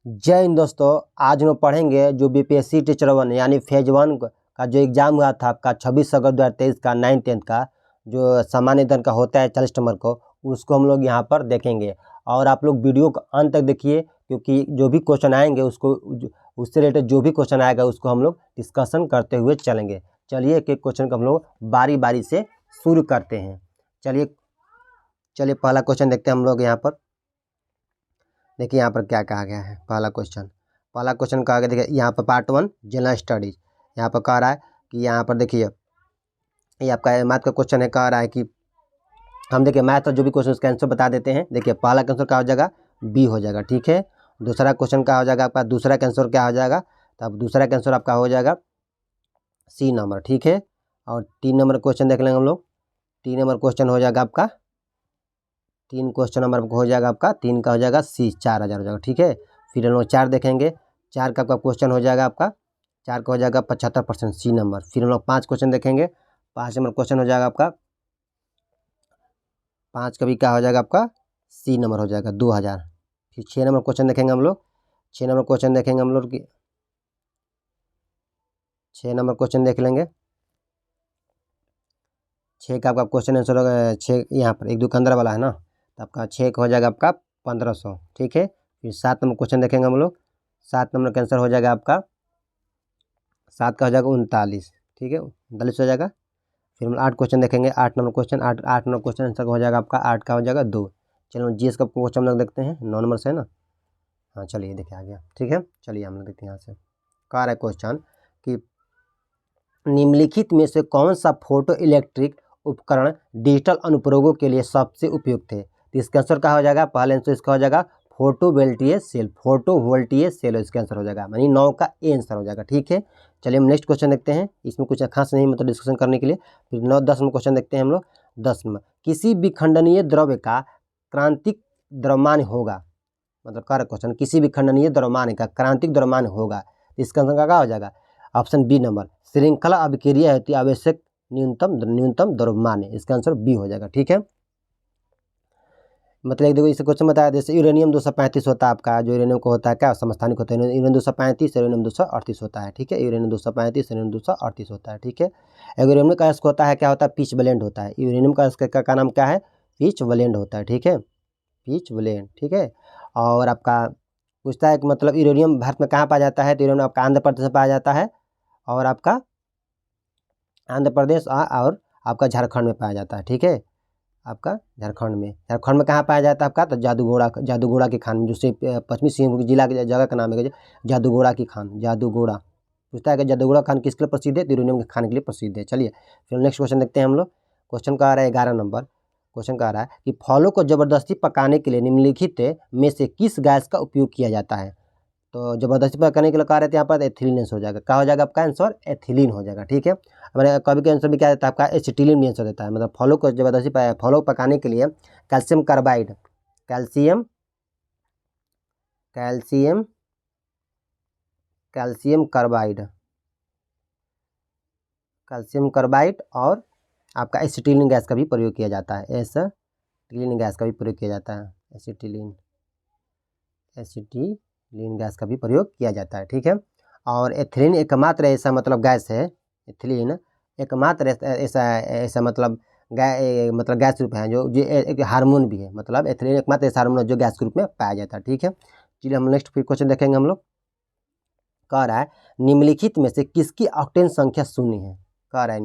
जय हिंद दोस्तों। आज हम पढ़ेंगे जो बीपीएससी टीचर 1 यानी फेज 1 का जो एग्ज़ाम हुआ था आपका 26 अगस्त 2023 का 9th-10th का जो सामान्य अध्ययन का होता है 40 नंबर को, उसको हम लोग यहाँ पर देखेंगे। और आप लोग वीडियो को अंत तक देखिए, क्योंकि जो भी क्वेश्चन आएंगे उससे रिलेटेड जो भी क्वेश्चन आएगा उसको हम लोग डिस्कशन करते हुए चलेंगे। चलिए एक एक क्वेश्चन को हम लोग बारी बारी से शुरू करते हैं। चलिए पहला क्वेश्चन देखते हैं हम लोग यहाँ पर। देखिए यहाँ पर क्या कहा गया है। पहला क्वेश्चन कहा गया, देखिए यहाँ पर पार्ट 1 जनरल स्टडीज। यहाँ पर कह रहा है कि यहाँ पर देखिए ये आपका मैथ का क्वेश्चन है। कह रहा है कि हम देखिए मैथ का जो भी क्वेश्चन उसका आंसर बता देते हैं। देखिए पहला का आंसर क्या हो जाएगा, बी हो जाएगा, ठीक है। दूसरा क्वेश्चन क्या हो जाएगा आपका, दूसरा का आंसर क्या हो जाएगा, तब दूसरा का आंसर आपका हो जाएगा सी नंबर, ठीक है। और 3 नंबर क्वेश्चन देख लेंगे हम लोग। 3 नंबर क्वेश्चन हो जाएगा आपका 3 क्वेश्चन नंबर हो जाएगा आपका 3 का हो जाएगा सी, 4000 हो जाएगा, ठीक है। फिर हम लोग 4 देखेंगे। 4 का आपका क्वेश्चन हो जाएगा आपका 4 का हो जाएगा 75% सी नंबर। फिर हम लोग 5 क्वेश्चन देखेंगे। 5 नंबर क्वेश्चन हो जाएगा आपका 5 का भी क्या हो जाएगा आपका सी नंबर हो जाएगा 2000। फिर 6 नंबर क्वेश्चन देखेंगे हम लोग। 6 नंबर क्वेश्चन देखेंगे हम लोग कि 6 नंबर क्वेश्चन देख लेंगे। 6 का आपका क्वेश्चन आंसर होगा 6, यहाँ पर 1 2 के अंदर वाला है ना, तो आपका 6 का हो जाएगा आपका 1500, ठीक है। फिर 7 नंबर क्वेश्चन देखेंगे हम लोग। 7 नंबर का आंसर हो जाएगा आपका 7 का हो जाएगा 39, ठीक है, 39 हो जाएगा। फिर हम 8 क्वेश्चन देखेंगे। 8 number question 8 number question answer हो जाएगा आपका 8 का हो जाएगा 2। चलो जीएस का क्वेश्चन हम लोग देखते हैं, 9 नंबर से है ना। हाँ चलिए देखिए आ गया, ठीक है। चलिए हम लोग देखते हैं यहाँ से। कह रहा है क्वेश्चन कि निम्नलिखित में से कौन सा फोटो इलेक्ट्रिक उपकरण डिजिटल अनुप्रयोगों के लिए सबसे उपयुक्त है। तो इसका आंसर क्या हो जाएगा, पहले आंसर इसका हो जाएगा फोटो वोल्टेज सेल इसका आंसर हो जाएगा, यानी 9 का ए आंसर हो जाएगा, ठीक है। चलिए हम नेक्स्ट क्वेश्चन देखते हैं। इसमें कुछ खास नहीं मतलब डिस्कशन करने के लिए। फिर 9 10 में क्वेश्चन देखते हैं हम लोग। 10 में किसी विखंडनीय द्रव्य का क्रांतिक द्रव्यमान होगा, मतलब कर क्वेश्चन किसी भी खंडनीय द्रव्यमान का क्रांतिक द्रव्यमान होगा। इसका आंसर क्या हो जाएगा, ऑप्शन बी नंबर, श्रृंखला अभिक्रिया हेतु आवश्यक न्यूनतम द्रव्यमान है। इसका आंसर बी हो जाएगा, ठीक है। मतलब देखो इसे क्वेश्चन बताया, जैसे यूरेनियम 235 होता है आपका, जो यूरेनियम को होता है क्या समस्थानिक होता है, यूरेनियम 235 यूरेनियम 238 होता है, ठीक है। यूरेनियम 235 यूरेनियम 238 होता है, ठीक है। यूरेनियम का अयस्क होता है क्या होता है, पिच ब्लेंड होता है। यूरेनियम का अयस्क का नाम क्या है, पिच ब्लेंड होता है, ठीक है, पिच ब्लेंड, ठीक है। और आपका पूछता है कि मतलब यूरेनियम भारत में कहाँ पाया जाता है, तो यूरेनियम आपका आंध्र प्रदेश में पाया जाता है, और आपका आंध्र प्रदेश और आपका झारखंड में पाया जाता है, ठीक है। आपका झारखंड में कहाँ पाया जाता है आपका, तो जादूगोड़ा की खान, जो पश्चिमी सिंहभूम जिला की जगह का नाम है जादूगोड़ा की खान। जादूगोड़ा पूछता है कि जादूगोड़ा खान किसके लिए प्रसिद्ध है, तो यूरेनियम के खान के लिए प्रसिद्ध है। चलिए फिर नेक्स्ट क्वेश्चन देखते हैं हम लोग। क्वेश्चन का आ रहा है 11 नंबर। क्वेश्चन का आ रहा है कि फलों को जबरदस्ती पकाने के लिए निम्नलिखित में से किस गैस का उपयोग किया जाता है। तो जबरदस्ती पकाने के लिए कह रहे थे यहाँ पर एथिलीन आंसर हो जाएगा। क्या हो जाएगा आपका आंसर, एथिलीन हो जाएगा, ठीक है। हमारे कभी के आंसर भी क्या देता है आपका एसिटिलीन भी आंसर देता है। मतलब फलों को जबरदस्ती फलों को पकाने के लिए calcium carbide calcium calcium calcium carbide calcium carbide और आपका एसिटिलीन गैस का भी प्रयोग किया जाता है। एसिटिलीन गैस का भी प्रयोग किया जाता है। एसिटिलीन गैस का भी प्रयोग किया जाता है, ठीक है। और एथिलीन एकमात्र ऐसा मतलब गैस है, एथिलीन एकमात्र ऐसा मतलब गैस रूप है जो एक हार्मोन भी है। मतलब एथिलीन एकमात्र ऐसा हार्मोन जो गैस के रूप में पाया जाता है, ठीक है। चलिए हम नेक्स्ट फिर क्वेश्चन देखेंगे हम लोग। कह रहा है निम्नलिखित में से किसकी ऑक्टेन संख्या शून्य है। कह रहा है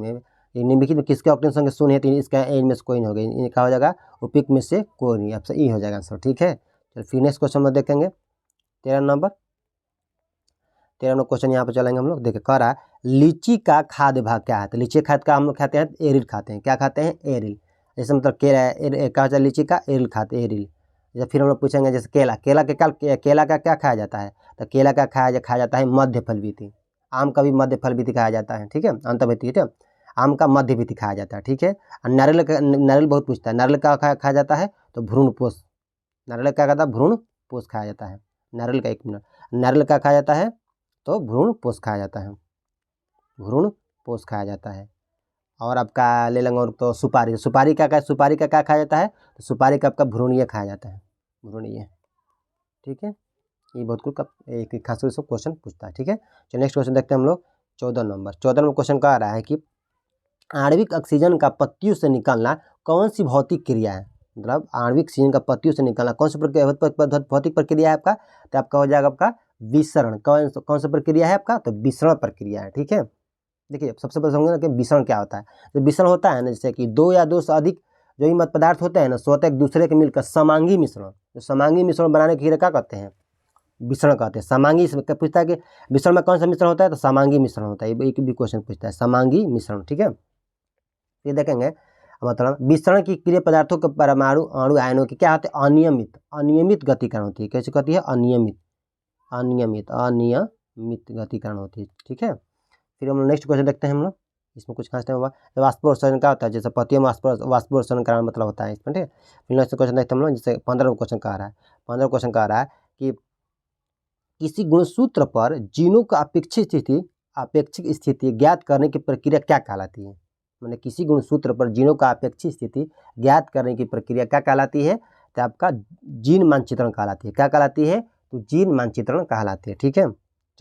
निम्नलिखित में किसकी ऑक्टेन संख्या शून्य है, तो इसका ए में से कोई नहीं होगा। क्या हो जाएगा, उपयुक्त में से कोई नहीं, आपसे ई हो जाएगा आंसर, ठीक है। चलो फिर नेक्स्ट क्वेश्चन में देखेंगे 13 नंबर क्वेश्चन यहाँ पर चलेंगे हम लोग। देखिए कह रहा है लीची का खाद्य भाग क्या है। तो लीची खाद का हम लोग खाते हैं एरिल खाते हैं। क्या खाते हैं, एरिल। जैसे मतलब केला क्या होता है, लीची का एरिल खाते हैं, एरिल। जैसे फिर हम लोग पूछेंगे जैसे केला केला का क्या खाया जाता है, तो केला का खाया जाता है मध्य फलवृति। आम का भी मध्य फलवृति खाया जाता है, ठीक है, अंतर्वृत्ति, ठीक है। आम का मध्यवृत्ति खाया जाता है, ठीक है। और नारियल बहुत पूछता है, नारियल का खाया जाता है तो भ्रूणपोष। नारियल क्या कहता है, भ्रूणपोष खाया जाता है। नारियल का 1 मिनट, नारियल का खाया जाता है तो भ्रूणपोष खाया जाता है, भ्रूणपोष खाया जाता है। और आपका ले लेंगे और तो सुपारी का क्या खाया जाता है, तो सुपारी का आपका भ्रूणीय खाया जाता है, भ्रूणीय, ठीक है। ये बहुत कुछ एक खास तौर से क्वेश्चन पूछता है। ठीक है, चलिए नेक्स्ट क्वेश्चन देखते हैं हम लोग। 14 नंबर 14 नंबर क्वेश्चन का आ रहा है कि आणविक ऑक्सीजन का पत्तियों से निकालना कौन सी भौतिक क्रिया है। मतलब आणविक ऑक्सीजन का पत्तियों से निकालना कौन सी भौतिक प्रक्रिया है आपका, तो आपका हो जाएगा आपका विसरण। कौन सा प्रक्रिया है आपका, तो विसरण प्रक्रिया है। ठीक है, देखिए सबसे पहले समझना कि विसरण क्या होता है। तो विसरण होता है ना, जैसे कि दो या दो से अधिक जो ही मत पदार्थ होते हैं ना, स्वतः एक दूसरे के मिलकर समांगी मिश्रण, जो समांगी मिश्रण बनाने की क्रिया क्या कहते हैं, विसरण कहते हैं। समांगी क्या पूछता है कि विसरण में कौन सा मिश्रण होता है, तो समांगी मिश्रण होता है। एक भी क्वेश्चन पूछता है समांगी मिश्रण। ठीक है, ये देखेंगे मतलब विसरण की क्रिया पदार्थों के परमाणु अणु आयनों की क्या होते हैं, अनियमित गतिकरण होती है। कैसे कहती है, अनियमित गतिकरण होती है। ठीक है, फिर हम लोग नेक्स्ट क्वेश्चन देखते हैं हम लोग। इसमें कुछ खास नहीं होगा। जब वाष्पोत्सर्जन क्या होता है, जैसे पतियों में वाष्पोत्सर्जन का मतलब होता है इसमें। ठीक है, फिर नेक्स्ट क्वेश्चन देखते हैं हम लोग। जैसे 15 क्वेश्चन का आ रहा है। 15 क्वेश्चन का आ रहा है कि किसी गुणसूत्र पर जीनों का अपेक्षिक स्थिति ज्ञात करने की प्रक्रिया क्या कहलाती है। मैंने किसी गुणसूत्र पर जीनों का अपेक्षित स्थिति ज्ञात करने की प्रक्रिया क्या कहलाती है, तो आपका जीन मानचित्रण कहलाती है। क्या कहलाती है, तो जीन मानचित्रण कहलाती है। ठीक है,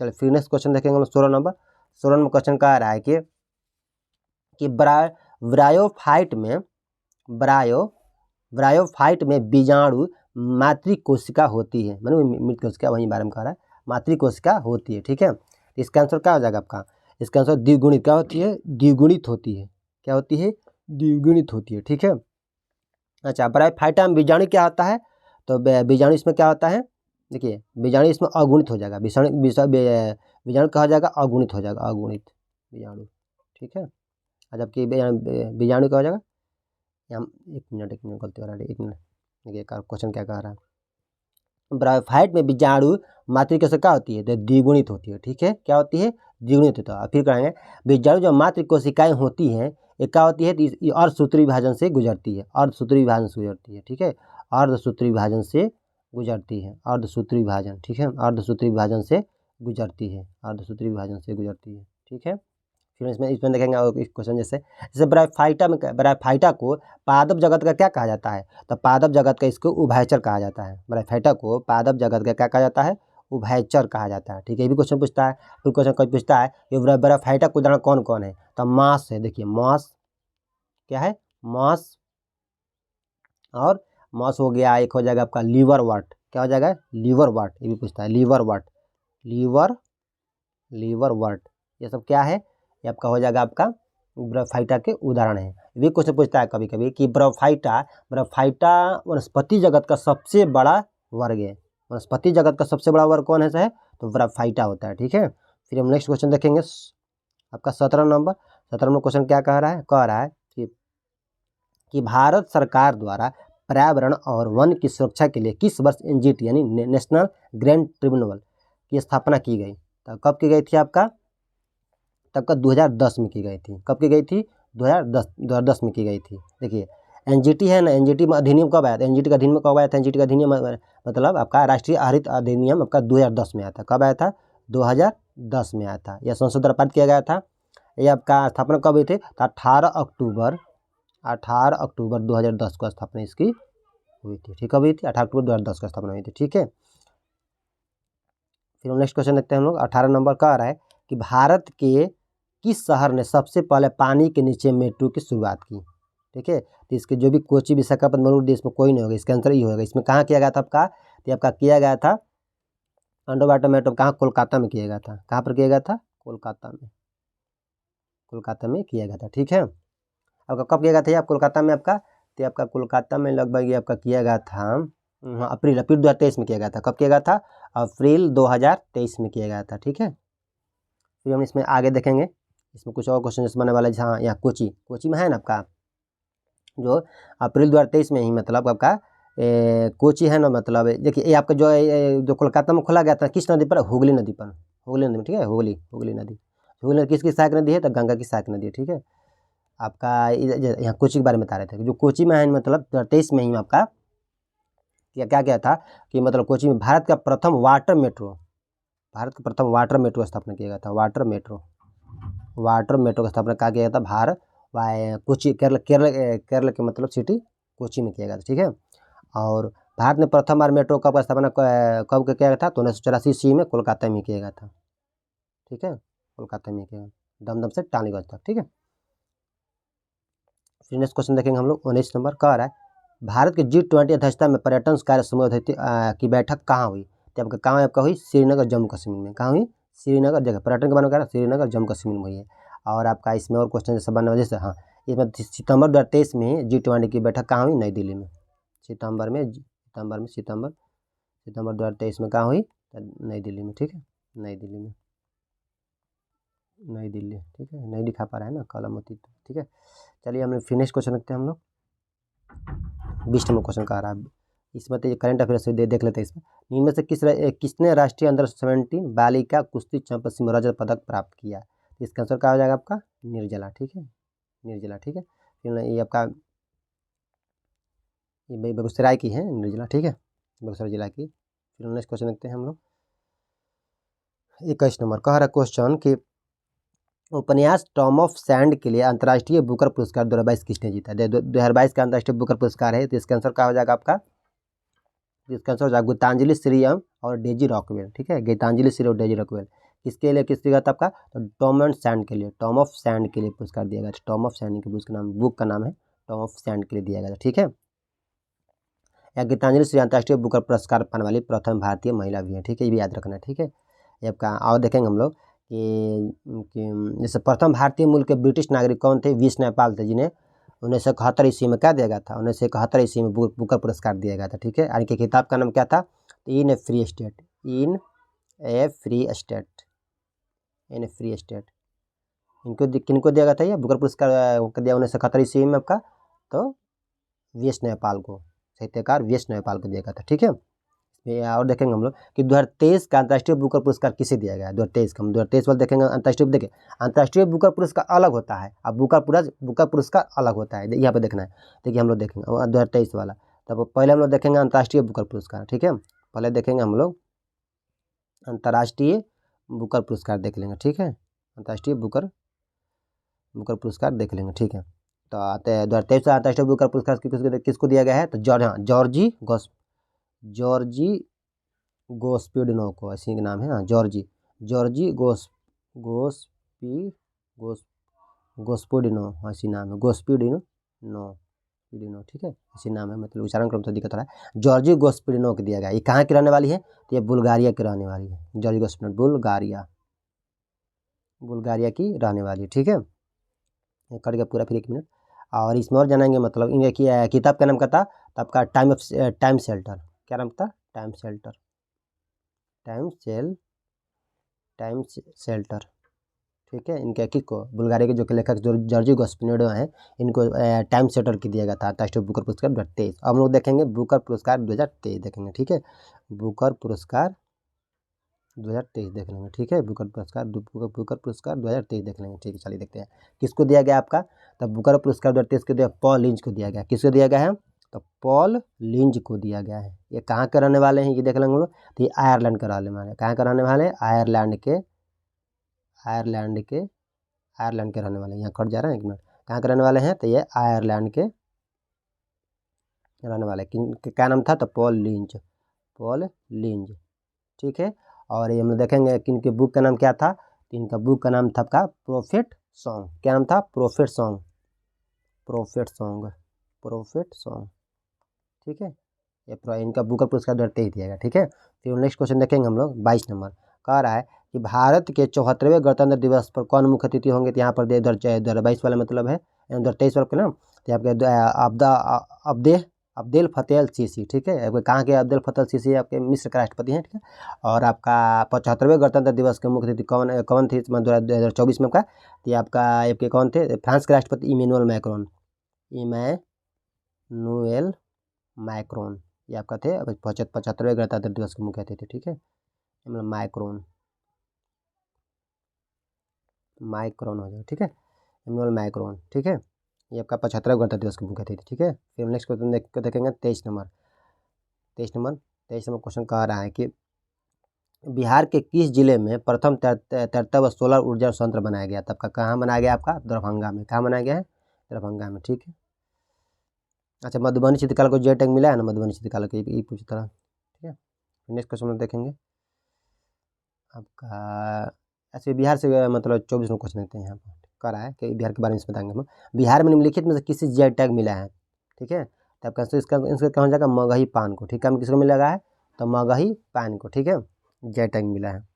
चलो फिर नेक्स्ट क्वेश्चन देखेंगे हम लोग। 16 नंबर क्वेश्चन का आ रहा है कि ब्रायोफाइट में बीजाणु मातृकोशिका होती है। मैंने मृत कोशिका वहीं बारे में कह रहा है, मातृकोशिका होती है। ठीक है, इसका आंसर क्या हो जाएगा आपका, इसका आंसर द्विगुणित क्या होती है, द्विगुणित होती है। क्या होती है, द्विगुणित होती है। ठीक है, अच्छा ब्रायोफाइटा में बीजाणु क्या होता है, तो बीजाणु इसमें क्या होता है, देखिए बीजाणु इसमें अगुणित हो जाएगा। बीजाणु क्या हो जाएगा, अगुणित हो जाएगा, अगुणित बीजाणु। ठीक है, जबकि बीजाणु क्या हो जाएगा, हम एक मिनट गलती हो रहा है, एक मिनट। देखिए क्वेश्चन क्या कह रहा है, ब्रायोफाइट में बीजाणु मातृकोशिका क्या होती है, तो द्विगुणित होती है। ठीक है, क्या होती है, द्विगुणित होता है। फिर कहेंगे बीजाणु जो मातृकोशिकाएं होती हैं ये क्या होती है, ये अर्धसूत्री विभाजन से गुजरती है, अर्धसूत्री विभाजन से गुजरती है। ठीक है, अर्धसूत्री विभाजन से गुजरती है, अर्धसूत्री विभाजन। ठीक है, अर्धसूत्री विभाजन से गुजरती है, अर्धसूत्री विभाजन से गुजरती है। ठीक है, फिर इसमें देखेंगे क्वेश्चन जैसे ब्रायोफाइटा को पादप जगत का क्या कहा जाता है, तो पादप जगत का इसको उभयचर कहा जाता है। ब्रायोफाइटा को पादप जगत का क्या कहा जाता है, उभयचर कहा जाता है। ठीक है, ये भी क्वेश्चन पूछता है। फिर क्वेश्चन कोई पूछता है कि ब्रायोफाइटा का उदाहरण कौन कौन है, तो मांस है। देखिए मांस क्या है, मांस, और मांस हो गया, एक हो जाएगा आपका लीवर वाट। क्या हो जाएगा, लीवर वाट, ये भी पूछता है, लीवर वाट, लीवर वाट, ये सब क्या है, ये आपका हो जाएगा आपका ब्रायोफाइटा के उदाहरण है। ये क्वेश्चन पूछता है कभी कभी कि ब्रायोफाइटा वनस्पति जगत का सबसे बड़ा वर्ग है। वनस्पति जगत का सबसे बड़ा वर्ग कौन है, तो ब्रायोफाइटा होता है। ठीक है, फिर हम नेक्स्ट क्वेश्चन देखेंगे आपका 17 नंबर क्वेश्चन क्या कह रहा है कि भारत सरकार द्वारा पर्यावरण और वन की सुरक्षा के लिए किस वर्ष एनजीटी यानी नेशनल ग्रीन ट्रिब्यूनल की स्थापना की गई। तो कब की गई थी आपका, तब का 2010 में की गई थी। कब की गई थी, 2010 में की गई थी। देखिए एनजीटी है ना, एनजीटी में अधिनियम कब आया था, एनजीटी का अधिनियम कब आया था, एनजीटी का अधिनियम मतलब आपका राष्ट्रीय हरित अधिनियम आपका 2010 में आया था। कब आया था, 2010 में आया था। यह संसद द्वारा पारित किया गया था। ये आपका स्थापना कब हुई थी, तो 18 अक्टूबर 2010 को स्थापना इसकी हुई थी। ठीक है, हुई थी 18 अक्टूबर 2010 को स्थापना हुई थी। ठीक है, फिर हम नेक्स्ट क्वेश्चन देखते हैं हम लोग। 18 नंबर का आ रहा है कि भारत के किस शहर ने सबसे पहले पानी के नीचे मेट्रो की शुरुआत की। ठीक है, तो इसके जो भी कोची विशाखापट्टनम बेंगलुरु देश में कोई नहीं होगा, इसका आंसर ये होगा। इसमें कहाँ किया गया था आपका, तो आपका किया गया था अंडर वाटर मेट्रो कहाँ, कोलकाता में किया गया था। कहाँ पर किया गया था, कोलकाता में किया गया था। ठीक है, आपका कब किया गया था, आप कोलकाता में आपका, तो आपका कोलकाता में लगभग ये आपका किया गया था अप्रैल 2023 में किया गया था। कब किया गया था, अप्रैल 2023 में किया गया था। ठीक है, फिर हम इसमें आगे देखेंगे, इसमें कुछ और क्वेश्चन बनने वाला है। जहाँ यहाँ कोची में है ना आपका, जो अप्रैल 2023 में ही मतलब आपका कोची है ना, मतलब देखिए ये आपका जो कोलकाता में खोला गया था किस नदी पर, हुगली नदी में। ठीक है, हुगली नदी किसकी सहायक नदी है, तो गंगा की सहायक नदी है। ठीक है, आपका यहाँ कोची के बारे में बता रहे थे, जो कोची में है मतलब 2023 में ही आपका क्या था कि मतलब कोची में भारत का प्रथम वाटर मेट्रो स्थापना किया गया था। वाटर मेट्रो का स्थापना कहा गया था कोची, केरल के मतलब सिटी कोची में किया गया था। ठीक है, और भारत में प्रथम बार मेट्रो का स्थापना कब किया गया था? तो 1984 ईस्वी में कोलकाता में किया गया था। ठीक है, कोलकाता में किया, दमदम से टालीगंज तक। ठीक है, फिर नेक्स्ट क्वेश्चन देखेंगे हम लोग। 19 नंबर कह रहा है भारत के G20 अध्यक्षता में पर्यटन कार्य समूह की बैठक कहाँ हुई? तो आपका कहाँ आपका हुई? श्रीनगर जम्मू कश्मीर में। कहाँ हुई? श्रीनगर। जगह पर्यटन के बारे में कह रहा है, श्रीनगर जम्मू कश्मीर में हुई है। और आपका इसमें और क्वेश्चन जैसे बनने वजह से, हाँ, इसमें सितंबर 2023 में G20 की बैठक कहाँ हुई? नई दिल्ली में। सितंबर 2023 में कहाँ हुई? नई दिल्ली में। ठीक है, नई दिल्ली में, नई दिल्ली। ठीक है, नहीं दिखा पा रहा है ना कलम होती तो। ठीक है, चलिए हम फिनिश क्वेश्चन रखते हैं हम लोग। 20 नंबर क्वेश्चन का आ रहा है इसमें, तो ये करंट अफेयर्स देख लेते हैं इसमें। इनमें से किसने राष्ट्रीय अंडर 17 बालिका कुश्ती चैंपियनशिप में रजत पदक प्राप्त किया? इसका आंसर क्या हो जाएगा आपका? निर्जला। ठीक है, निर्जला। ठीक है, फिर ये आपका ये बेगूसराय की है निर्जला। ठीक है, बेगूसराय जिला की। फिर नेक्स्ट क्वेश्चन देखते हैं हम लोग। 21 नंबर कह रहा क्वेश्चन कि उपन्यास टॉम ऑफ सैंड के लिए अंतर्राष्ट्रीय बुकर पुरस्कार 2022 किसने जीता? 2022 का अंतर्राष्ट्रीय बुकर पुरस्कार है, तो इसका आंसर क्या हो जाएगा आपका? इसका आंसर हो जाएगा गीतांजलि श्रीराम और डेजी रॉकवेल। ठीक है, गीतांजलि श्री और डेजी रॉकवेल। किसके लिए किसके लिए था आपका? तो टॉम एंड सैंड के लिए, टॉम ऑफ सैंड के लिए पुरस्कार दिया गया। टॉम ऑफ सैंड के बुक का नाम है, टॉम ऑफ सैंड के लिए दिया गया था। ठीक है, या गीतांजलि श्री अंतर्राष्ट्रीय बुकर पुरस्कार पाने वाली प्रथम भारतीय महिला भी है। ठीक है, ये भी याद रखना है। ठीक है, ये आपका और देखेंगे हम लोग कि जैसे प्रथम भारतीय मूल के ब्रिटिश नागरिक कौन थे? वी.एस. नयपाल थे, जिन्हें 1971 ईस्वी में क्या दिया गया था? 1971 ईस्वी में बुकर पुरस्कार दिया गया था। ठीक है, यानी कि किताब का नाम क्या था? इन ए फ्री स्टेट, इन ए फ्री स्टेट, इन ए फ्री स्टेट। किनको दिया गया था ये बुकर पुरस्कार? दिया 1971 ईस्वी में आपका, तो वी.एस. नयपाल को, साहित्यकार वी.एस. नयपाल को दिया गया था। ठीक है, और देखेंगे हम लोग कि 2023 का अंतर्राष्ट्रीय बुकर पुरस्कार किसे दिया गया है? 2023 का, हम 2023 वाले देखेंगे। अंतर्राष्ट्रीय देखिए, अंतर्राष्ट्रीय बुकर पुरस्कार अलग होता है, अब बुकर पुरस्कार अलग होता है, यहाँ पे देखना है। देखिए हम लोग देखेंगे 2023 वाला, तब पहले हम लोग देखेंगे अंतर्राष्ट्रीय बुकर पुरस्कार। ठीक है, पहले देखेंगे हम लोग अंतर्राष्ट्रीय बुकर पुरस्कार देख लेंगे। ठीक है, अंतर्राष्ट्रीय बुकर पुरस्कार देख लेंगे। ठीक है, तो आते हैं 2023 का अंतर्राष्ट्रीय बुकर पुरस्कार किसको दिया गया है? तो जॉर्जी गोस्पिडनो को, ऐसी के नाम है ना, जॉर्जी गोस्पिडनो, ऐसी नाम है, गोस्पिडिनो। ठीक है, ऐसी नाम है, मतलब उच्चारण क्रम से दिक्कत हो रहा है। जॉर्जी गोस्पिडनो को दिया गया। ये कहाँ की रहने वाली है? तो ये बुल्गारिया की रहने वाली है। जॉर्जी गोस्पिडनो बुल्गारिया की रहने वाली है। ठीक है, कट गया पूरा, फिर 1 मिनट। और इसमें और जानेंगे, मतलब इन किताब का नाम क्या था? तो आपका टाइम शेल्टर। क्या नाम था? Time shelter. ठीक है, इनके किसको? बुल्गारिया के जो लेखक जॉर्जी गोस्पिडनो हैं, इनको टाइम शेल्टर की दिया गया था राष्ट्रीय बुकर पुरस्कार 2023। अब हम लोग देखेंगे बुकर पुरस्कार 2023 देखेंगे। ठीक है, बुकर पुरस्कार 2023 देख लेंगे। ठीक है, बुकर पुरस्कार 2023 देख लेंगे। ठीक है, चलिए देखते हैं किसको दिया गया आपका। तो बुकर पुरस्कार 2023 को दिया पॉल लिंच को दिया गया। किसको दिया गया है? तो पॉल लिंच को दिया गया है। ये कहाँ के रहने वाले हैं? ये देख लेंगे हम लोग। तो ये आयरलैंड के रहने वाले। कहाँ के रहने वाले? आयरलैंड के रहने वाले। यहाँ कट जा रहा है, 1 मिनट। कहाँ के रहने वाले हैं? तो ये आयरलैंड के रहने वाले। क्या नाम था? तो पॉल लिंच। ठीक है, और ये हम लोग देखेंगे कि इनके बुक का नाम क्या था। तो इनका बुक का नाम था आपका प्रोफेट सॉन्ग। क्या नाम था? Prophet song. ठीक है, ये इनका बुकर पुरस्कार 2023 दिया गया। ठीक है, फिर नेक्स्ट क्वेश्चन देखेंगे हम लोग। 22 नंबर कह रहा है कि भारत के 74वें गणतंत्र दिवस पर कौन मुख्य अतिथि होंगे? तो यहाँ पर 2022 वाला मतलब है 2023 वाला ना, तो आपके अब्देल फतेह सीसी। ठीक है, आपके कहाँ के अब्देल फतेह सीसी? आपके मिस्र के राष्ट्रपति हैं। ठीक है, और आपका 75वें गणतंत्र दिवस के मुख्य अतिथि कौन थे इस 2024 में आपका? तो आपके कौन थे? फ्रांस के राष्ट्रपति इमैनुअल मैक्रोन, ये आपका थे 75वें गणतंत्र दिवस के मुख्य अतिथि। ठीक है, माइक्रोन हो जाएगा। ठीक है, इमैनुअल मैक्रोन। ठीक है, ये आपका 75वें गणतंत्र दिवस के मुख्य अतिथि। ठीक है, फिर नेक्स्ट क्वेश्चन देखेंगे 23 नंबर क्वेश्चन कह रहा है कि बिहार के किस जिले में प्रथम तैरता व सोलर ऊर्जा संयंत्र बनाया गया? तब का कहाँ बनाया गया? आपका दरभंगा में। कहाँ बनाया गया है? दरभंगा में। ठीक है, अच्छा, मधुबनी चित्रकला को जे टैग मिला है ना, मधुबनी चित्रकला को ये पूछ तरह। ठीक है, नेक्स्ट क्वेश्चन में देखेंगे आपका। ऐसे बिहार से मतलब 24 में क्वेश्चन देते हैं यहाँ पर करा है कि बिहार के बारे में बताएंगे हम। बिहार में निम्नलिखित में से किसी जे टैग मिला है, ठीक है, तो आपका इसका क्या हो जाएगा, मगही पान को। ठीक है, किसको मिलेगा है, तो मगही पान को। ठीक है, जे टैग मिला है।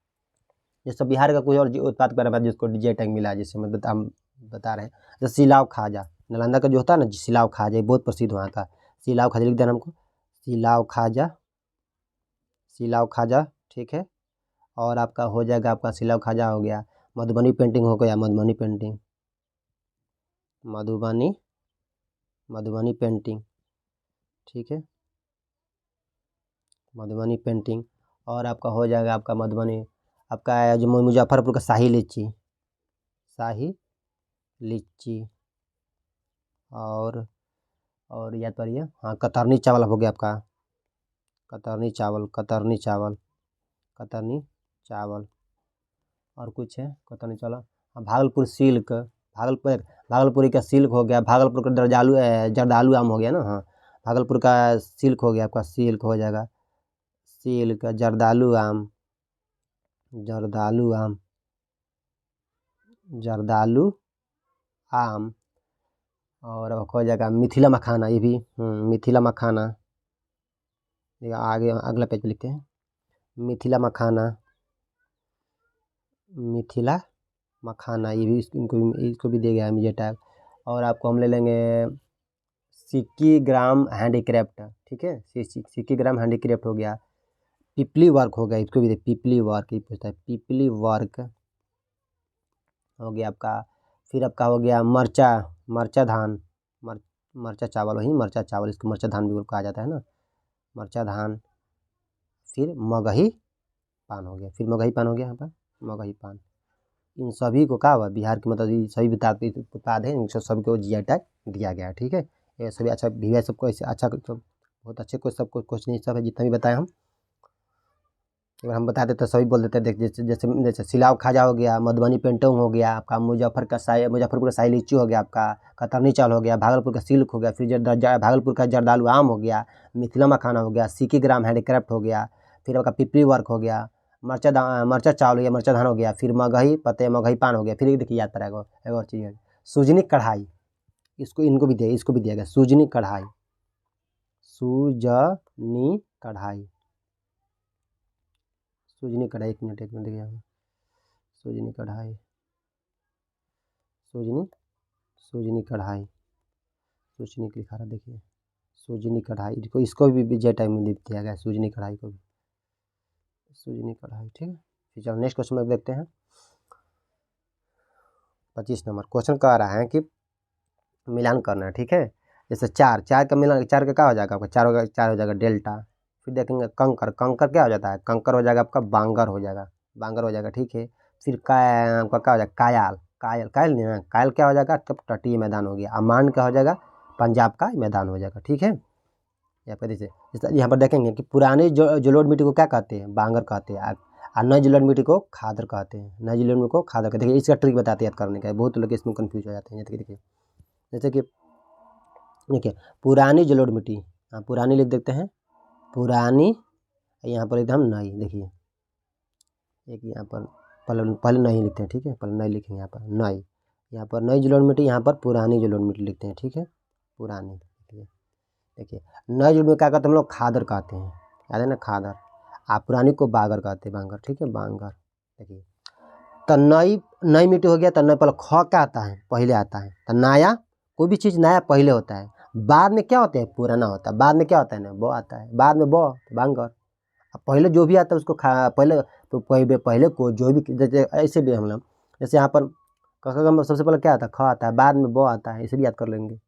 जैसे बिहार का कोई और उत्पाद के बारे में जिसको जे टैग मिला है, जैसे मतलब हम बता रहे हैं, जैसे सिलाव खाजा, नालंदा का जो होता है ना सिलाव खाजा, ये बहुत प्रसिद्ध वहाँ का। सिलाव खाजा लिख देना हमको, सिलाव खाजा, सिलाव खाजा। ठीक है, और आपका हो जाएगा, आपका सिलाव खाजा हो गया। मधुबनी पेंटिंग हो गया, मधुबनी पेंटिंग, मधुबनी, मधुबनी पेंटिंग। ठीक है, मधुबनी पेंटिंग। और आपका हो जाएगा आपका मधुबनी, आपका जो मुजफ्फरपुर का शाही लीची, शाही लीची। और याद करिए, हाँ, कतरनी चावल हो गया आपका, कतरनी चावल, कतरनी चावल, कतरनी चावल। और कुछ है कतरनी चावल। हाँ, भागलपुर सिल्क, भागलपुर, भागलपुरी का सिल्क हो गया, भागलपुर का जर्दालू आम हो गया ना। हाँ, भागलपुर का सिल्क हो गया, आपका सिल्क हो जाएगा, सिल्क, जर्दालू आम, जर्दालू आम, जर्दालू आम। और अब हो जाएगा मिथिला मखाना, ये भी मिथिला मखाना। आगे अगला पेज पे लिखते हैं, मिथिला मखाना, मिथिला मखाना, ये भी इसको भी दे गया है मुझे टैग। और आपको हम ले लेंगे सिक्की ग्राम हैंडीक्राफ्ट। ठीक है, सिक्की ग्राम हैंडीक्राफ्ट हो गया। पिपली वर्क हो गया, इसको भी दे, पिपली वर्क, ये पूछता है, पिपली वर्क हो गया आपका। फिर आपका हो गया मरचा, मरचा धान, मरचा चावल, वही मरचा चावल, इसको मरचा धान भी कहा जाता है ना, मरचा धान। फिर मगही पान हो गया, फिर मगही पान हो गया यहाँ पर, मगही पान। इन सभी को क्या हुआ, बिहार के मतलब ये सभी उत्पाद है, इन सभी को जीआई टैग दिया गया है। ठीक है, ये सभी अच्छा भी है, सबको ऐसे अच्छा बहुत अच्छे को सबको क्वेश्चन सब है जितना भी बताए हम। अगर हम बता देते तो सभी बोल देते, देख जैसे जैसे जैसे सिलाव खाजा हो गया, मधुबनी पेंटिंग हो गया आपका, मुजफ्फरपुर का शाही लीची हो गया आपका, कतरनी चावल हो गया, भागलपुर का सिल्क हो गया, फिर भागलपुर का जर्दालू आम हो गया, मिथिला मखाना हो गया, सिक्की ग्राम हैंडीक्राफ्ट हो गया, फिर आपका पिपली वर्क हो गया, मरचा चावल हो गया, मरचा धान हो गया, फिर मगही पत्ते, मगही पान हो गया। फिर देखिए याद पड़ेगा एक और चीज़ है, सूजनी कढ़ाई, इसको इनको भी दिया, इसको भी दिया गया, सूजनी कढ़ाई, सूजनी कढ़ाई, सूजनी कढ़ाई। एक मिनट देखिए, सूजनी कढ़ाई, सूजनी, सूजनी कढ़ाई, सूजनी लिखा रहा देखिए, सूजनी कढ़ाई, इसको भी जे टाइम में दिया गया, सूजनी कढ़ाई को भी, सूजनी कढ़ाई। ठीक है, फिर चलो नेक्स्ट क्वेश्चन में देखते हैं। 25 नंबर क्वेश्चन कह रहा है कि मिलान करना है। ठीक है, जैसे चार, चार का मिलान, चार का क्या हो जाएगा आपका, चार हो जाएगा डेल्टा। फिर देखेंगे कंकर, कंकर क्या हो जाता है, कंकर हो जाएगा आपका बांगर हो जाएगा, बांगर हो जाएगा। ठीक है, फिर आपका क्या हो जाएगा, कायल, कायल, कायल नहीं ना, कायल क्या हो जाएगा, तब तटीय मैदान हो गया। अमान क्या हो जाएगा, पंजाब का मैदान हो जाएगा। ठीक है, यहाँ पर जैसे यहाँ पर देखेंगे कि पुरानी जलोढ़ मिट्टी को क्या कहते हैं, बांगर कहते हैं, और नई जलोढ़ मिट्टी को खादर कहते हैं, नई जलोढ़ मिट्टी को खादर कहते हैं। इसका ट्रिक बताते हैं याद करने का, बहुत लोग इसमें कन्फ्यूज हो जाते हैं। देखिए, जैसे कि देखिए पुरानी जलोढ़ मिट्टी, हाँ पुरानी लिख देते हैं, पुरानी, यहाँ पर एकदम नई। देखिए एक यहाँ पर पहले नई लिखते हैं। ठीक है, पहले नई लिखेंगे, यहाँ पर नई, यहाँ पर नई जलोढ़ मिट्टी, यहाँ पर पुरानी जलोढ़ मिट्टी लिखते हैं। ठीक है, पुरानी। देखिए नई जलोढ़ मिट्टी क्या कहते हैं हम लोग, खादर कहते हैं, याद है ना, खादर। आप पुरानी को बागर कहते हैं, बांगर। ठीक है, बांगर। देखिए तो नई, नई मिट्टी हो गया, तो नई पहले ख क्या आता है, पहले आता है, तो नया, कोई भी चीज़ नया पहले होता है, बाद में क्या होता है, पुराना होता है, बाद में क्या होता है ना, बो आता है, बाद में बो, तो बांगर। अब पहले जो भी आता है उसको पहले, तो पहले को जो भी, जैसे ऐसे भी हम लोग, जैसे यहाँ पर सबसे पहले क्या आता है, ख आता है, बाद में बो आता है, इसे भी याद कर लेंगे।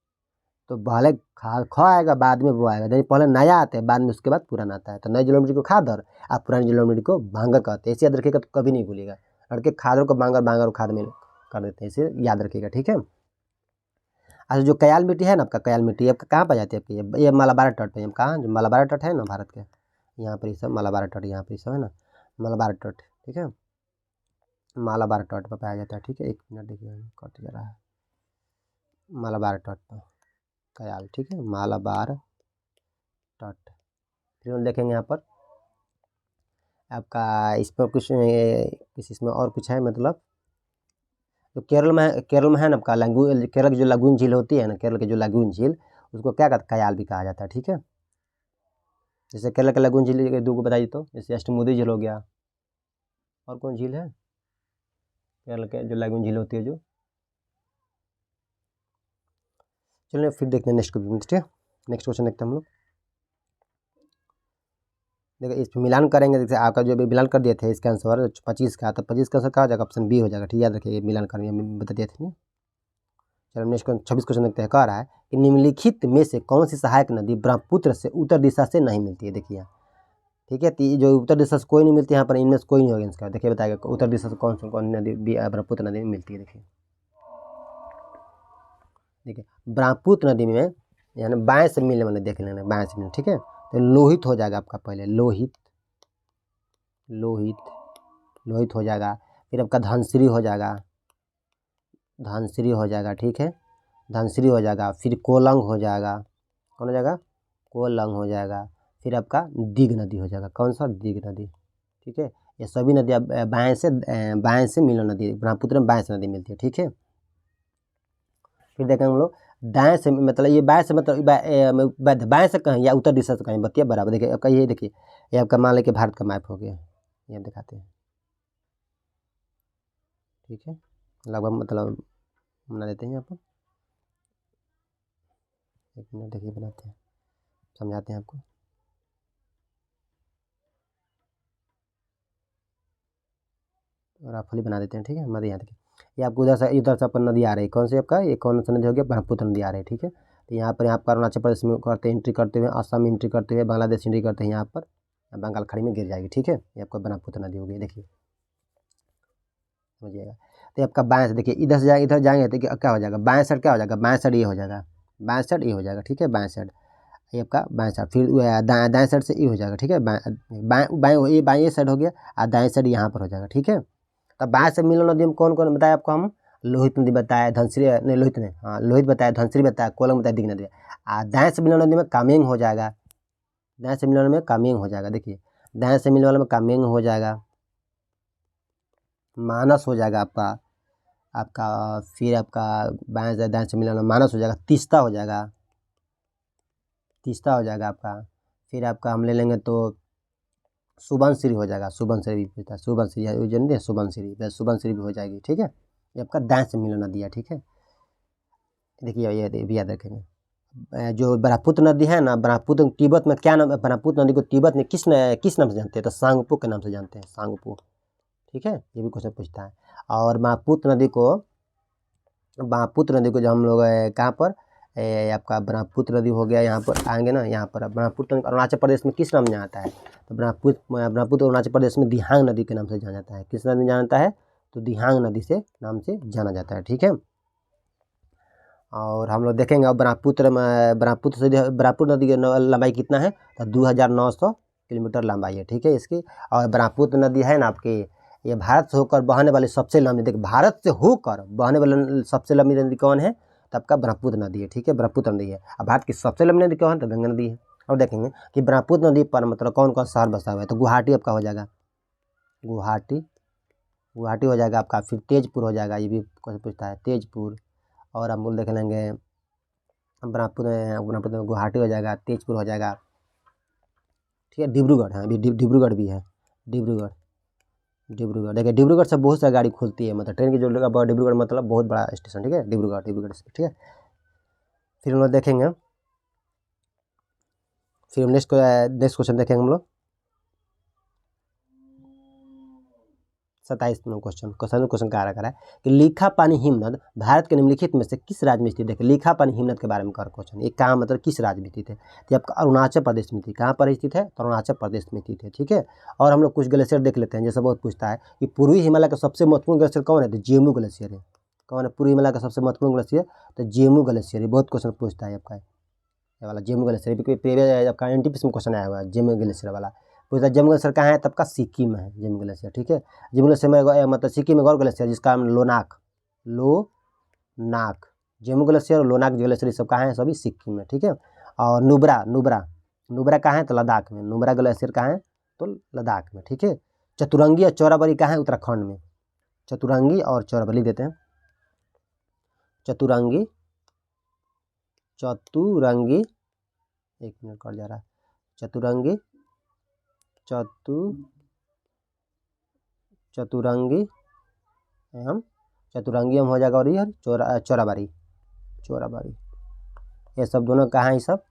तो पहले ख आएगा, बाद में वो आएगा, यानी पहले नया आता है, बाद में उसके बाद पुराना आता है। तो नई जलोढ़ मिट्टी को खादर, आप पुरानी जलोढ़ मिट्टी को बांगर कहते हैं। ऐसे याद रखिएगा, तो कभी नहीं भूलिएगा। लड़के खादर को बांगर, बांगर को खाद में कर देते हैं, इसे याद रखिएगा। ठीक है, अच्छा जो कयाल मिट्टी है ना आपका, कयाल मिट्टी आपका कहाँ पर जाती है आपकी, ये मलाबार तट पे, कहाँ जो मलाबार तट है ना भारत के, यहाँ पर ये सब मलाबार तट, यहाँ पर ये सब है ना मलाबार तट। ठीक है, मलाबार तट पर पाया जाता है। ठीक है, एक मिनट देखिए, कट जा रहा है, मलाबार तट पर। कयाल, ठीक है, मालाबार तट। फिर हम देखेंगे यहाँ पर आपका इस पर कुछ किसी इसमें और कुछ है, मतलब जो केरल में है ना आपका केरल की जो लागून झील होती है ना, केरल की जो लागून झील, उसको क्या कहते हैं, कयाल भी कहा जाता है, ठीक है। जैसे केरल के लागून झील के 2 को बताइए, तो जैसे अष्टमुदी झील हो गया, और कौन झील है केरल के जो लागून झील होती है जो। चलिए फिर देखते हैं नेक्स्ट क्वेश्चन, ठीक है, नेक्स्ट क्वेश्चन देखते हैं हम लोग। देखिए इस पर मिलान करेंगे, जैसे आपका जो भी मिलान कर दिए थे इसका आंसर 25 का, तो 25 का आंसर कहा जाएगा, ऑप्शन बी हो जाएगा, ठीक, याद रखिए मिलान करेंगे, बता दिए थे। चलो नेक्स्ट 26 क्वेश्चन देखते हैं, कह रहा है कि निम्नलिखित में से कौन सी सहायक नदी ब्रह्मपुत्र से उत्तर दिशा से नहीं मिलती है, देखिए, ठीक है, तो जो उत्तर दिशा से कोई नहीं मिलती है, यहाँ पर इनमें से कोई नहीं होगा इसका, देखिए बताएगा उत्तर दिशा से कौन नदी ब्रह्मपुत्र नदी में मिलती है। देखिए ब्रह्मपुत्र नदी में यानी बाएं से मिलने वाले देख लेना, बाएं से मिलने, ठीक है, तो लोहित हो जाएगा आपका, पहले लोहित हो जाएगा, फिर आपका धनसिरी हो जाएगा, ठीक है, धनसिरी हो जाएगा, फिर कोलंग हो जाएगा, कौन हो जाएगा, कोलंग हो जाएगा, फिर आपका दिग नदी हो जाएगा, कौन सा, दिग नदी, ठीक है। ये सभी नदियाँ बाएं से मिलन नदी, ब्रह्मपुत्र में बाएं से नदी मिलती है, ठीक है। फिर देखेंगे हम लोग दाएं से, मतलब ये बाएं से, मतलब बाएं से कहीं या उत्तर दिशा से कहीं, बतिया बराबर। देखिए आपका ये, देखिए ये आपका मान लें कि भारत का मैप हो गया, ये दिखाते हैं, ठीक है, लगभग मतलब बना देते हैं यहाँ पर, एक मिनट देखिए बनाते हैं, समझाते हैं आपको। और आप फली बना देते हैं, ठीक है, नदी यहाँ देखिए, ये आपको इधर से आपका नदी आ रही है, कौन सी आपका, ये कौन सा नदी हो गया, ब्रह्मपुत्र नदी आ रही है, ठीक है। तो यहाँ पर अरुणाचल प्रदेश में करते एंट्री करते हुए, असम एंट्री करते हुए, बांग्लादेश एंट्री करते हैं, यहाँ पर बंगाल खाड़ी में गिर जाएगी, ठीक है, ये आपका ब्रह्मपुत्र नदी हो गई, देखिए समझिएगा। तो आपका बाएं से देखिए, इधर से जाएंगे, इधर जाएंगे तो क्या हो जाएगा, बाएं साइड क्या हो जाएगा, बाएं साइड ये हो जाएगा, बाएं साइड ये हो जाएगा, ठीक है, बाएं साइड ये आपका बाएं साइड, फिर दाएं साइड से ये हो जाएगा, ठीक है, बाएं ये साइड हो गया, और दाएं साइड यहाँ पर हो जाएगा, ठीक है। तब बाएं से मिलन नदी में कौन कौन बताया आपको, हम लोहित नदी बताया, धनसिरी नहीं, लोहित नहीं, हाँ लोहित बताया, धनसिरी बताया, कोलम बताया, दिग नदी। दाएं से मिलन नदी में कामेंग हो जाएगा, दाएं से मिलन में कामेंग हो जाएगा, देखिए दाएं से मिलने वाले में कामेंग हो जाएगा, मानस हो जाएगा आपका फिर आपका बाएं से दाएं से मिलने वाला मानस हो जाएगा, तीस्ता हो जाएगा, आपका। फिर आपका हम ले लेंगे तो सुबनसिरी हो जाएगा, सुबनसिरी भी पूछता है, सुबनसिरी जानते, सुबनसिरी भी हो जाएगी, ठीक है, ये आपका दाएं से मिलन नदी है, ठीक है। देखिए ये भी याद रखेंगे। जो ब्रह्मपुत्र नदी है ना, ब्रह्मपुत्र तिब्बत में क्या नाम, ब्रह्मपुत्र नदी को तिब्बत में किस नाम से जानते हैं, तो सांगपो के नाम से जानते हैं, सांगपो, ठीक है, ये भी क्वेश्चन पूछता है। और ब्रह्मपुत्र नदी को जो हम लोग कहाँ पर आपका ब्रह्मपुत्र नदी हो गया, यहाँ पर आएंगे ना, यहाँ पर ब्रह्मपुत्र अरुणाचल प्रदेश में किस नाम से जाना जाता है, तो ब्रह्मपुत्र अरुणाचल प्रदेश में दिहांग नदी के नाम से जाना जाता है, किस नाम से जाना जाता है, तो दिहांग नदी से नाम से जाना जाता है, ठीक है। और हम लोग देखेंगे अब ब्रह्मपुत्र नदी की लंबाई कितना है, तो 2900 किलोमीटर लंबाई है, ठीक है इसकी। और ब्रह्मपुत्र नदी है ना आपकी, ये भारत से होकर बहने वाली सबसे लंबी, देखिए भारत से होकर बहने वाली सबसे लंबी नदी कौन है, तो आपका ब्रह्मपुत्र नदी है, ठीक है, ब्रह्मपुत्र नदी है। अब भारत की सबसे लंबी नदी कौन है, तो गंगा नदी है। और देखेंगे कि ब्रह्मपुत्र नदी पर मतलब कौन कौन शहर बसा हुआ है, तो गुवाहाटी आपका हो जाएगा, गुवाहाटी हो जाएगा आपका, फिर तेजपुर हो जाएगा, ये भी क्वेश्चन पूछता है, तेजपुर। और हम लोग देख लेंगे ब्रह्मपुत्र गुवाहाटी हो जाएगा, तेजपुर हो जाएगा, ठीक है, डिब्रूगढ़, हाँ डिब्रूगढ़ भी है, डिब्रूगढ़ देखिए डिब्रूगढ़ से बहुत सारी गाड़ी खुलती है, मतलब ट्रेन की जो डिब्रूगढ़ मतलब बहुत बड़ा स्टेशन, ठीक है, डिब्रूगढ़ से, ठीक है। फिर हम लोग देखेंगे, फिर नेक्स्ट क्वेश्चन देखेंगे हम लोग 27 क्वेश्चन कह रहा है कि लिखापानी हिमनद भारत के निम्नलिखित में से किस राज्य में स्थित है, लिखापानी हिमनद के बारे में कर क्वेश्चन, ये कहाँ मतलब किस राज्य में स्थित है, तो आपका अरुणाचल प्रदेश में थी, कहाँ पर स्थित है, तो अरुणाचल प्रदेश में स्थित है, ठीक है। और हम लोग कुछ ग्लेशियर देख लेते हैं, जैसे बहुत पूछता है कि पूर्वी हिमालय का सबसे महत्वपूर्ण ग्लेशियर कौन है, तो जेमू ग्लेशियर है, कौन है पूर्वी हिमालय का सबसे महत्वपूर्ण ग्लेशियर, तो जेमू ग्लेशियर है, बहुत क्वेश्चन पूछता है आपका ये वाला जेमू ग्लेशियर, प्रीवियस आपका NTPC में क्वेश्चन आया हुआ है जेमू ग्लेशियर वाला, पूछता है जेमू ग्लेशियर कहाँ है, तब का सिक्किम में है जेमू ग्लेशियर, ठीक है। जेमू ग्लेशियर में मतलब सिक्किम में गौर ग्लेशियर जिसका नाम लोनाक जेमू ग्लेशियर और लोनाक ग्लेशियर सब कहाँ है, सभी सिक्किम में, ठीक है। और नुब्रा नुब्रा नुब्रा कहाँ है, तो लद्दाख में। नुब्रा ग्लेशियर कहाँ है, तो लद्दाख में, ठीक है। चतुरंगी और चौराबाड़ी कहाँ है, उत्तराखंड में। चतुरंगी और चौराबाड़ी लिख देते हैं, चतुरंगी चतुरंगी, एक मिनट कट जा रहा है, चतुरंगी चतुरंगी एवं चतुरंगी एवं हो जाएगा, और ये चौराबाड़ी चौराबाड़ी, ये सब दोनों कहाँ है, ये सब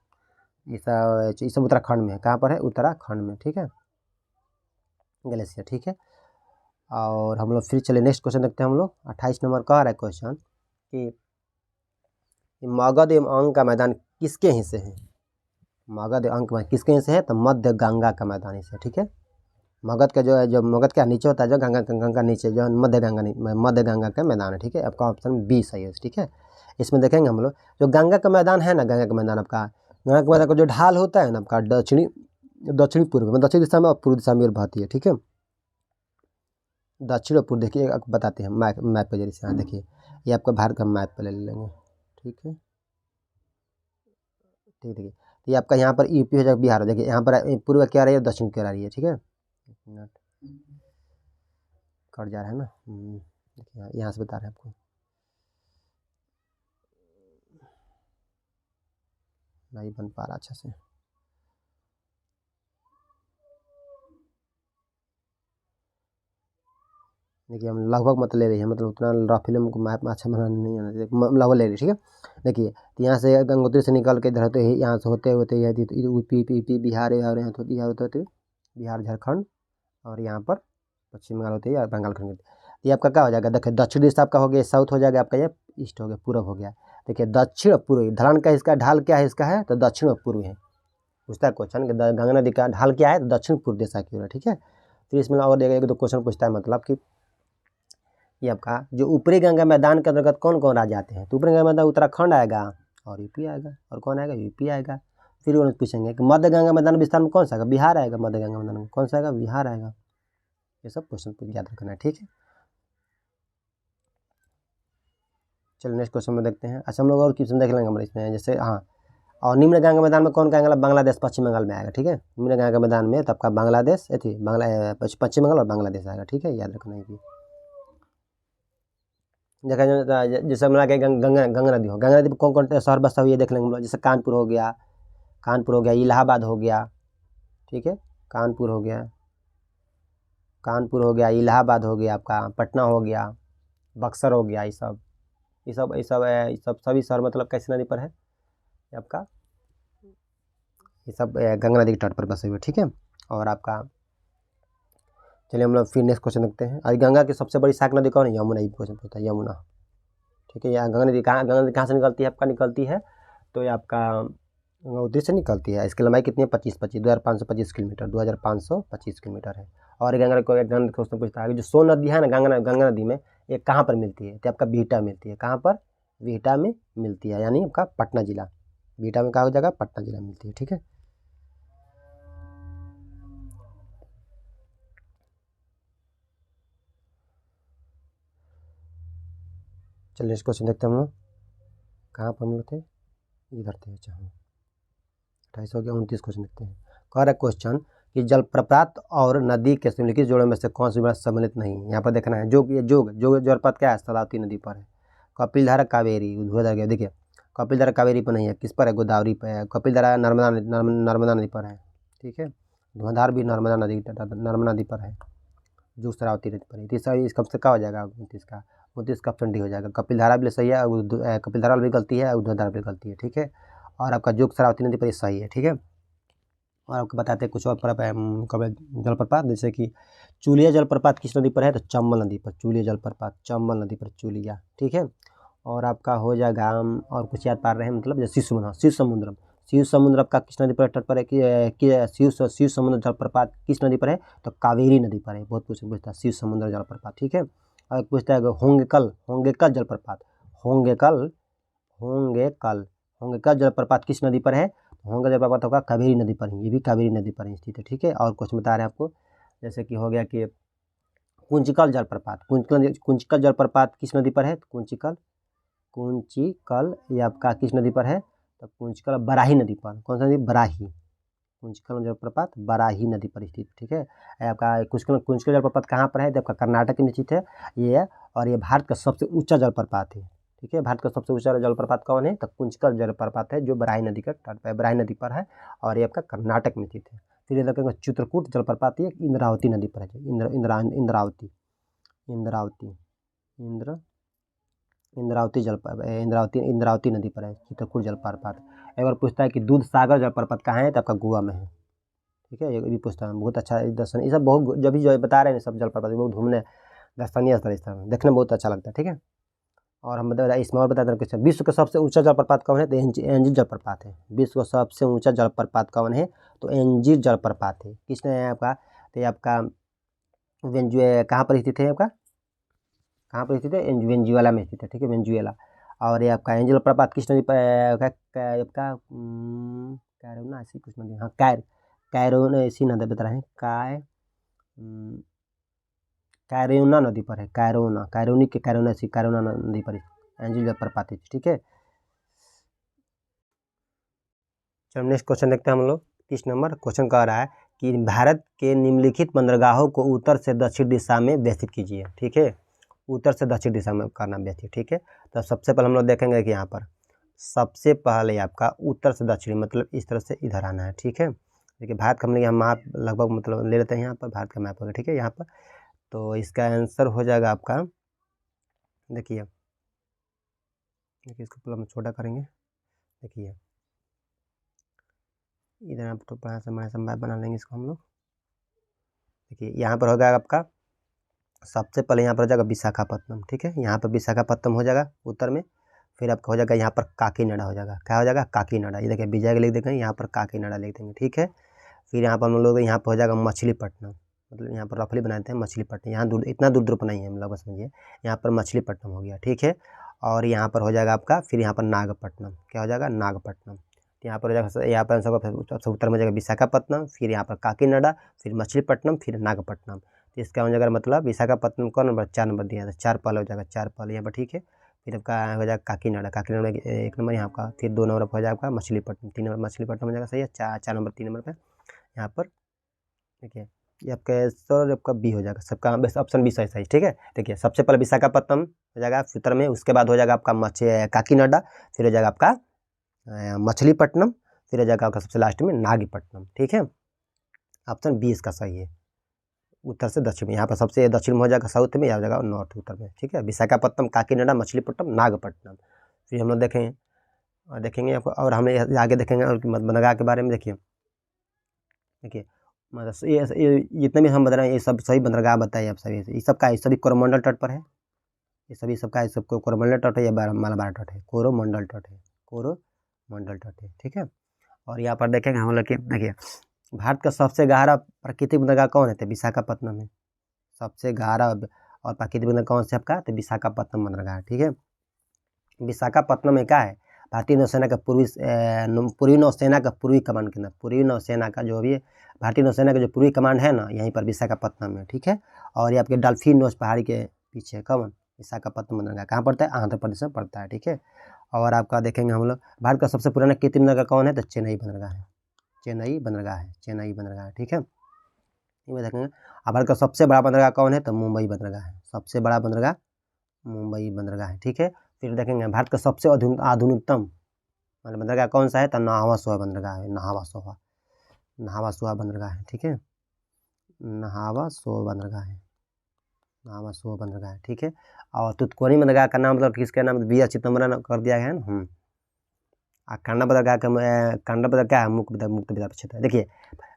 उत्तराखंड में है। कहाँ पर है, उत्तराखंड में, ठीक है, ग्लेशियर, ठीक है। और हम लोग फिर चले नेक्स्ट क्वेश्चन देखते हैं हम लोग। 28 नंबर कह रहा है क्वेश्चन कि मगध एवं अंग का मैदान किसके हिस्से है। मगध एवं अंग का किसके हिस्से है, तो मध्य गंगा का मैदान हिस्से, ठीक है। मगध का जो है, जो मगध का नीचे होता है, जो गंगा नीचे जो मध्य गंगा का मैदान है, ठीक है। आपका ऑप्शन बी सही है, ठीक है। इसमें देखेंगे हम लोग, जो गंगा का मैदान है ना, गंगा का मैदान आपका, गंगा के मैदान का जो ढाल होता है ना आपका, दक्षिणी पूर्व में, दक्षिण दिशा में और पूर्व दिशा में बहती है, ठीक है। दक्षिण और पूर्व, देखिए बताते हैं मैप के जरिए से। हाँ देखिए, ये आपका भारत का मैप पे ले लेंगे, ठीक है, ठीक देखिए, ये आपका यहाँ पर यूपी हो जाएगा, बिहार हो, देखिए यहाँ पर पूर्व क्या रही है, दक्षिण क्या रही है, ठीक है। एक मिनट कट जा रहा है ना, देखिए यहाँ से बता रहे हैं आपको, नहीं बन पा रहा अच्छा से। देखिए हम लगभग मत ले रही है, मतलब उतना रफ फिल्म को मैप में अच्छा बनाना नहीं आना, लगभग ले रही, ठीक है। देखिए तो यहाँ से गंगोत्री से निकल के इधर होते ही, यहाँ से होते होते यूपी बिहार, और यहाँ होते बिहार झारखंड, और यहाँ पर पश्चिम बंगाल होते ही बंगाल खंड। ये आपका क्या हो जाएगा, देखिए दक्षिण दिशा आपका हो गया, साउथ हो जाएगा आपका, ये ईस्ट हो गया, पूर्व हो गया। देखिए दक्षिण और पूर्व, ढलान का इसका ढाल क्या है, इसका है तो दक्षिण और पूर्व है। पूछता है क्वेश्चन, गंगा नदी का ढाल क्या है, तो दक्षिण पूर्व दिशा की ओर, ठीक है। फिर इसमें और एक दो क्वेश्चन पूछता है, मतलब कि ये आपका जो ऊपरी गंगा मैदान के अंतर्गत कौन कौन राज्य आते हैं, तो ऊपरी गंगा मैदान उत्तराखंड आएगा, और यूपी आएगा, और कौन आएगा, यूपी आएगा। फिर उन्हें पूछेंगे कि मध्य गंगा मैदान विस्तार में कौन सा आएगा, बिहार आएगा। मध्य गंगा मैदान में कौन सा आएगा, बिहार आएगा। ये सब क्वेश्चन याद रखना है, ठीक है। चलिए नेक्स्ट क्वेश्चन में देखते हैं। अच्छा हम लोग और क्वेश्चन देख लेंगे हमारे इसमें, जैसे हाँ, और निम्न गंगा मैदान में कौन आएगा, बांग्लादेश पश्चिम बंगाल में आएगा, ठीक है। निम्न गंगा मैदान में तो आपका बांग्लादेश पश्चिम बंगाल और बांग्लादेश आएगा, ठीक है, याद रखना है कि देखा जाए, जैसे मिला के गंगा नदी हो, गंगा नदी पर कौन कौन शहर बसा हुआ है देख लेंगे हम लोग, जैसे कानपुर हो गया, इलाहाबाद हो गया, ठीक है, कानपुर हो गया, इलाहाबाद हो गया, आपका पटना हो गया, बक्सर हो गया, ये सब सभी शहर मतलब कैसी नदी पर है, आपका ये सब गंगा नदी के तट पर बसे हुए, ठीक है। और आपका चलिए हम लोग फिर नेक्स्ट क्वेश्चन देखते हैं। आज गंगा की सबसे बड़ी शाखा नदी कौन है, यमुना। ये क्वेश्चन पूछता है, यमुना, ठीक है। यहाँ गंगा नदी कहाँ से निकलती है, आपका निकलती है तो ये आपका गंगोत्री से निकलती है। इसकी लंबाई कितनी है, 2525 किलोमीटर, 2525 किलोमीटर है। और गंगा क्वेश्चन पूछता है कि जो सोन नदी है ना, गंगा नदी में, ये कहाँ पर मिलती है, तो आपका बिहटा मिलती है। कहाँ पर, बिहटा में मिलती है, यानी आपका पटना जिला, बिहटा में कहाँ हो जाएगा, पटना जिला मिलती है, ठीक है। चलिए इस क्वेश्चन देखते हैं हम लोग, कहाँ पर हम लोग थे, इधर थे, अच्छा हाँ 28 हो गया। 29 क्वेश्चन देखते हैं। कह रहा है क्वेश्चन कि जलप्रपात और नदी के निम्नलिखित जोड़ों में से कौन सी सम्मिलित नहीं है। यहाँ पर देखना है, जोग जलप्रपात क्या है, सरस्वती नदी पर है। कपिलधारा कावेरी, उद्धवधारा, देखिए कपिलधारा कावेरी पर नहीं है, किस पर है, गोदावरी पर है। कपिलधारा नर्मदा नदी पर है, ठीक है। धुआंधार भी नर्मदा नदी पर है, जो शरावती नदी पर है। तीसरा इसका से क्या हो जाएगा, 29 का ऑप्शन डी हो जाएगा। कपिलधारा भी सही है, कपिलधारा भी गलती है, उद्धवधारा भी गलती है, ठीक है। और आपका जोग शरावती नदी पर सही है, ठीक है। और आपको बताते हैं कुछ और जलप्रपात, जैसे कि चूलिया जलप्रपात किस नदी पर है, तो चंबल नदी पर। चूलिया जलप्रपात चंबल नदी पर, चूलिया, ठीक है। और आपका हो जाएगा, और कुछ याद पा रहे हैं, मतलब जैसे शिव समुद्र आपका किस नदी पर तट पर है, कि शिव समुद्र जलप्रपात किस नदी पर है, तो कावेरी नदी पर है। बहुत कुछ पूछता है शिव समुद्र जलप्रपात, ठीक है। और पूछता है होंगेकल जलप्रपात, होंगेकल जलप्रपात किस नदी पर है, होंगे जलप्रपात होगा कावेरी नदी पर ही, ये भी कावेरी नदी पर ही स्थित है, ठीक है। और कुछ बता रहे हैं आपको, जैसे कि हो गया कि कुंचिकल जलप्रपात किस नदी पर है, कुंचिकल ये आपका किस नदी पर है? तो कुंचिकल बराही नदी पर। कौन सा नदी? बराही। कुंचिकल जलप्रपात बराही नदी पर स्थित, ठीक है। आपका कुंचिकल जलप्रपात कहाँ पर है? तो आपका कर्नाटक में स्थित है ये है, और ये भारत का सबसे ऊंचा जलप्रपात है, ठीक है। भारत का सबसे ऊंचा जलप्रपात कौन है? तो कुंचिकल जलप्रपात है, जो बराही नदी का तट पर, बराही नदी पर है, और ये आपका कर्नाटक में स्थित है। फिर इधर का चित्रकूट जलप्रपात ये इंद्रावती नदी पर है। इंद्रावती इंद्रावती नदी पर है चित्रकूट जलप्रपात। एक बार पूछता है कि दूध सागर जलप्रपात कहाँ है? तो आपका गोवा में है, ठीक है। ये भी पूछता है, बहुत अच्छा दर्शन, ये सब बहुत जब भी जो बता रहे हैं सब जलप्रपात बहुत घूमने दर्शनीय स्थल है, देखने में बहुत अच्छा लगता है, ठीक है। और हम इसमें और बताते हैं कि विश्व का सबसे ऊंचा जलप्रपात कौन है? तो एंजीर जलप्रपात है। विश्व का सबसे ऊंचा जलप्रपात कौन है? तो एंजीर जलप्रपात है। किसने है आपका? तो ये आपका कहाँ पर स्थित है? आपका कहाँ पर स्थित है? वेंजुएला में स्थित है, ठीक है, वेंजुएला। और ये आपका एंजीर जलप्रपात किस नदी पर आपका? कैरोना ऐसी कुछ नदी, हाँ कैरोना ऐसी नदी बता रहे हैं, कैरोना नदी पर है। कैरोना नदी पर एंजीर जलप्रपात है, ठीक है। चलो नेक्स्ट क्वेश्चन देखते हैं हम लोग। 30 नंबर क्वेश्चन कह रहा है कि भारत के निम्नलिखित बंदरगाहों को उत्तर से दक्षिण दिशा में व्यवस्थित कीजिए, ठीक है। उत्तर से दक्षिण दिशा में करना व्यवस्थित, ठीक है। तो सबसे पहले हम लोग देखेंगे कि यहाँ पर सबसे पहले आपका उत्तर से दक्षिण मतलब इस तरह से इधर आना है, ठीक है। देखिए भारत का हमने यहाँ मैप लगभग मतलब ले लेते हैं, यहाँ पर भारत का मैप होगा, ठीक है। यहाँ पर तो इसका आंसर हो जाएगा आपका, देखिए इसको पूरा हम छोटा करेंगे, देखिए इधर आप तो बड़ा सा मैप बना लेंगे इसको हम लोग। देखिए यहाँ पर होगा आपका सबसे पहले यहाँ पर हो जाएगा विशाखापट्टनम, ठीक है। यहाँ पर विशाखापट्टनम हो जाएगा उत्तर में। फिर आपका हो जाएगा यहाँ पर काकीनाडा हो जाएगा, क्या हो जाएगा? काकीनाडा। ये देखिए विजय लिख देंगे, यहाँ पर काकीनाडा लिख देंगे, ठीक है। फिर यहाँ पर हम लोग यहाँ पर हो जाएगा मछलीपट्टनम, मतलब यहाँ पर रफली बनाते हैं मछलीपट्टनम। यहाँ दूर इतना दूर पर नहीं है, मतलब बस समझिए यहाँ पर मछलीपट्टनम हो गया, ठीक है। और यहाँ पर हो जाएगा आपका फिर यहाँ पर नागपट्टनम, क्या हो जाएगा? नागपट्टनम। यहाँ पर हो जाएगा, यहाँ पर सबसे उत्तर में हो जाएगा विशाखापट्टनम, फिर यहाँ पर काकीनाडा, फिर मछलीपट्टनम, फिर नागपट्टनम। तो इसका हो जाएगा मतलब विशाखापट्टनम कौन नंबर? 4 नंबर दिया था, 4 पहले हो जाएगा, 4 पहले यहाँ पर, ठीक है। फिर आपका हो जाएगा काकीनाडा में 1 नंबर यहाँ का, फिर 2 नंबर पर हो जाएगा आपका मछलीपट्टनम, 3 नंबर मछलीपट्टनम हो जाएगा, सही है। 4 नंबर 3 नंबर पर यहाँ पर, देखिए ये आपका सर आपका बी हो जाएगा, सबका ऑप्शन बी सही, ठीक है। देखिए सबसे पहले विशाखापट्टनम हो जाएगा उत्तर में, उसके बाद हो जाएगा आपका काकीनाडा, फिर हो जाएगा आपका मछलीपट्टनम, फिर हो जाएगा आपका सबसे लास्ट में नागपट्टनम, ठीक है। ऑप्शन बी इसका सही है, उत्तर से दक्षिण में। यहाँ पर सबसे दक्षिण में हो जाएगा साउथ में, यहाँ हो जाएगा नॉर्थ उत्तर में, ठीक है। विशाखापट्टनम, काकीनाडा, मछलीपट्टनम, नागपट्टनम। फिर हम लोग देखेंगे आपको, और हम आगे देखेंगे और बंदरगाह के बारे में। देखिए मतलब ये जितने भी हम बता रहे हैं ये सब सही बंदरगाह बताइए आप सभी। ये सभी कोरोमंडल तट पर है, ये सभी सबको कोरोमंडल तट है या मालाबार तट है? कोरोमंडल तट है, ठीक है। और यहाँ पर देखेंगे हम लोग, देखिए भारत का सबसे गहरा प्राकृतिक बंदरगाह कौन है? तो विशाखापट्टनम है, सबसे गहरा। और प्राकृतिक बंदरगाह कौन से आपका? तो विशाखापट्टनम बंदरगाह, ठीक है। विशाखापट्टनम में क्या है? भारतीय नौसेना का पूर्वी नौसेना का पूर्वी कमांड के अंदर, पूर्वी नौसेना का जो भी भारतीय नौसेना का जो पूर्वी कमांड है ना, यहीं पर विशाखापट्टनम में, ठीक है। और ये आपके डल्फिन नोच पहाड़ी के पीछे कौन? विशाखापट्टनम बंदरगाह कहाँ पड़ता है? आंध्र प्रदेश में पड़ता है, ठीक है। और आपका देखेंगे हम लोग भारत का सबसे पुराना कृत्रिम बंदरगाह कौन है? तो चेन्नई बंदरगाह है, चेन्नई बंदरगाह, ठीक है। ये देखेंगे। अब भारत का सबसे बड़ा बंदरगाह कौन है? तो मुंबई बंदरगाह है, सबसे बड़ा बंदरगाह मुंबई बंदरगाह है, ठीक है। फिर देखेंगे भारत का सबसे आधुनिकतम मतलब बंदरगाह कौन सा है? तो नहावा सोहा बंदरगाह है, नहावा सोहा बंदरगाह है, ठीक है। नहावा सोहा बंदरगाह है, ठीक है। और तुतकोनी बंदरगाह का नाम मतलब किसके नाम? बी.आर. चिदम्बरम कर दिया गया है ना। कांडा बंदरगाह क्या है? मुक्त विद्यापीठ क्षेत्र है। देखिए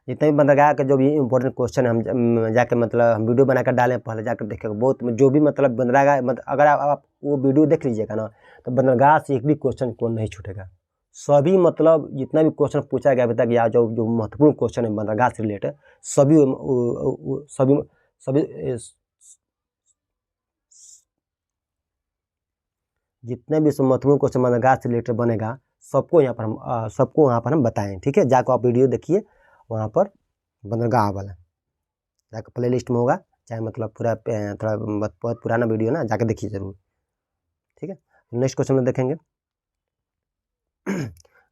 जितने भी बंदरगाह के जो भी इंपॉर्टेंट क्वेश्चन है हम जाके मतलब हम वीडियो बनाकर डालें, पहले जाकर देखेगा बहुत जो भी मतलब बंदरगाह मतलब अगर आप वो वीडियो देख लीजिएगा ना, तो बंदरगाह से एक भी क्वेश्चन को नहीं छूटेगा। सभी मतलब जितना भी क्वेश्चन पूछा गया अभी तक या जो महत्वपूर्ण क्वेश्चन है बंदरगाह से रिलेटेड, सभी सभी सभी जितने भी महत्वपूर्ण क्वेश्चन बंदरगाह से रिलेटेड बनेगा सबको यहाँ पर हम बताएं, ठीक है। जाकर आप वीडियो देखिए वहाँ पर बंदरगाह वाला जाकर प्ले लिस्ट में होगा, चाहे मतलब पूरा थोड़ा बहुत पुराना वीडियो ना, जाकर देखिए ज़रूर, ठीक है। नेक्स्ट क्वेश्चन में देखेंगे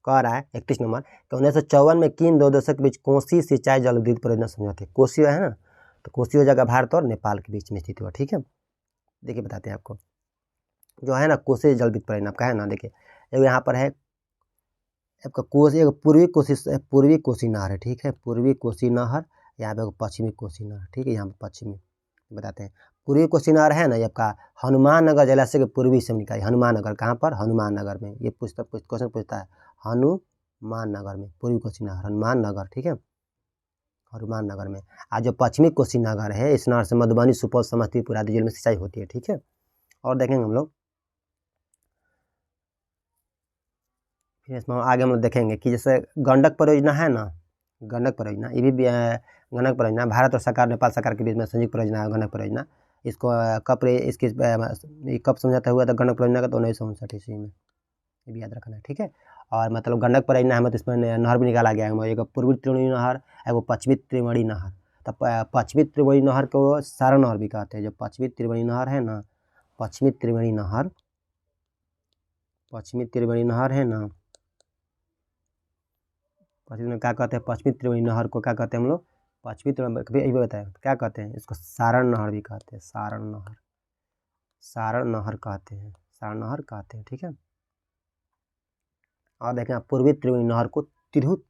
कह रहा है 31 नंबर कि 1954 में किन दो देशों के बीच कोसी सिंचाई जल विद्युत परियोजना समझौते, कोसी है ना, तो कोसी हो जाएगा भारत और नेपाल के बीच में स्थित हुआ। ठीक है, देखिए बताते हैं आपको, जो है ना कोसी जल विद्युत परियोजना आपका है ना, देखिए यहाँ पर है आपका कोसी, एक पूर्वी कोसी नहर है। ठीक है, पूर्वी कोसी नहर, यहाँ पे पश्चिमी कोसी नहर। ठीक है, यहाँ पे पश्चिमी बताते हैं। पूर्वी कोसी नहर है ना, ये आपका हनुमान नगर जलाशय के पूर्वी से निकाली। हनुमान नगर कहाँ पर? हनुमान नगर में। ये क्वेश्चन पूछता है हनुमान नगर में पूर्वी कोसी नहर, हनुमान नगर। ठीक है, हनुमान नगर में। आज जो पश्चिमी कोसी नगर है, इस नहर से मधुबनी, सुपौल, समस्तीपुर आदि जिले में सिंचाई होती है। ठीक है, और देखेंगे हम लोग फिर इसमें आगे हम लोग देखेंगे कि जैसे गंडक परियोजना है ना, गंडक परियोजना, ये भी गंडक परियोजना भारत और सरकार, नेपाल सरकार के बीच में संयुक्त परियोजना है गंडक परियोजना। इसको कब समझौता हुआ था गंडक परियोजना का? तो 1959 ईस्वी में, ये भी याद रखना है। ठीक है, और मतलब गंडक परियोजना है, मतलब इसमें नहर भी निकाला गया है, एक पूर्वी त्रिवेणी नहर है, वो पश्चिमी त्रिवेणी नहर। तो पश्चिमी त्रिवेणी नहर को सारण नहर भी कहते हैं। जो पश्चिमी त्रिवेणी नहर है ना, पश्चिमी त्रिवेणी नहर, पश्चिमी त्रिवेणी नहर है ना, पश्चिमी में क्या कहते हैं? पश्चिमी त्रिवेणी नहर को क्या कहते हैं हम लोग? पश्चिमी त्रिवेणी, कभी यही बताए क्या कहते हैं इसको? सारण नहर भी कहते हैं, सारण नहर, सारण नहर कहते हैं, सारण नहर कहते हैं। ठीक है, और देखें आप पूर्वी त्रिवेणी नहर को तिरहुत,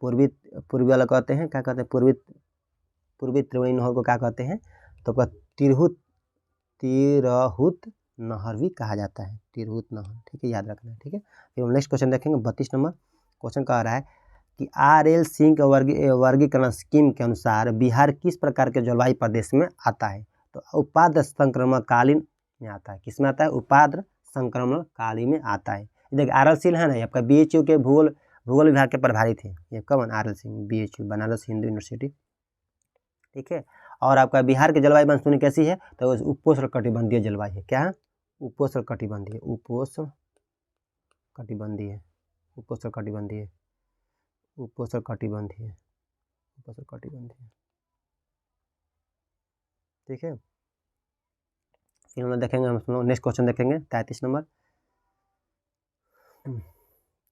पूर्वी वाला कहते हैं, क्या कहते हैं? पूर्वी त्रिवेणी नहर को क्या कहते हैं? तो तिरहुत नहर भी कहा जाता है, तिरहुत नहर। ठीक है, याद रखना है। ठीक है, फिर हम नेक्स्ट क्वेश्चन देखेंगे 32 नंबर। क्वेश्चन कह रहा है कि RL सिंह के वर्गीकरण स्कीम के अनुसार बिहार किस प्रकार के जलवायु प्रदेश में आता है? तो उपाद्र संक्रमण कालीन में आता है। किस में आता है? उपाद्र संक्रमण कालीन में आता है। देखिए RL सिंह है ना, आपका BHU के भूगोल विभाग के प्रभारी थे। ये कौन? RL Singh, BHU Banaras Hindu university. ठीक है, और आपका बिहार की जलवायु मानसून कैसी है? तो उपोष्ण कटिबंधीय जलवायु है। क्या है? उपोष्ण कटिबंधीय, उपोष्ण कटिबंधीय, उपोष्ण कटिबंधीय, उपोष्ण कटिबंधीय, उपोष्ण कटिबंधीय। ठीक है, फिर हम देखेंगे, हम लोग नेक्स्ट क्वेश्चन देखेंगे 33 नंबर।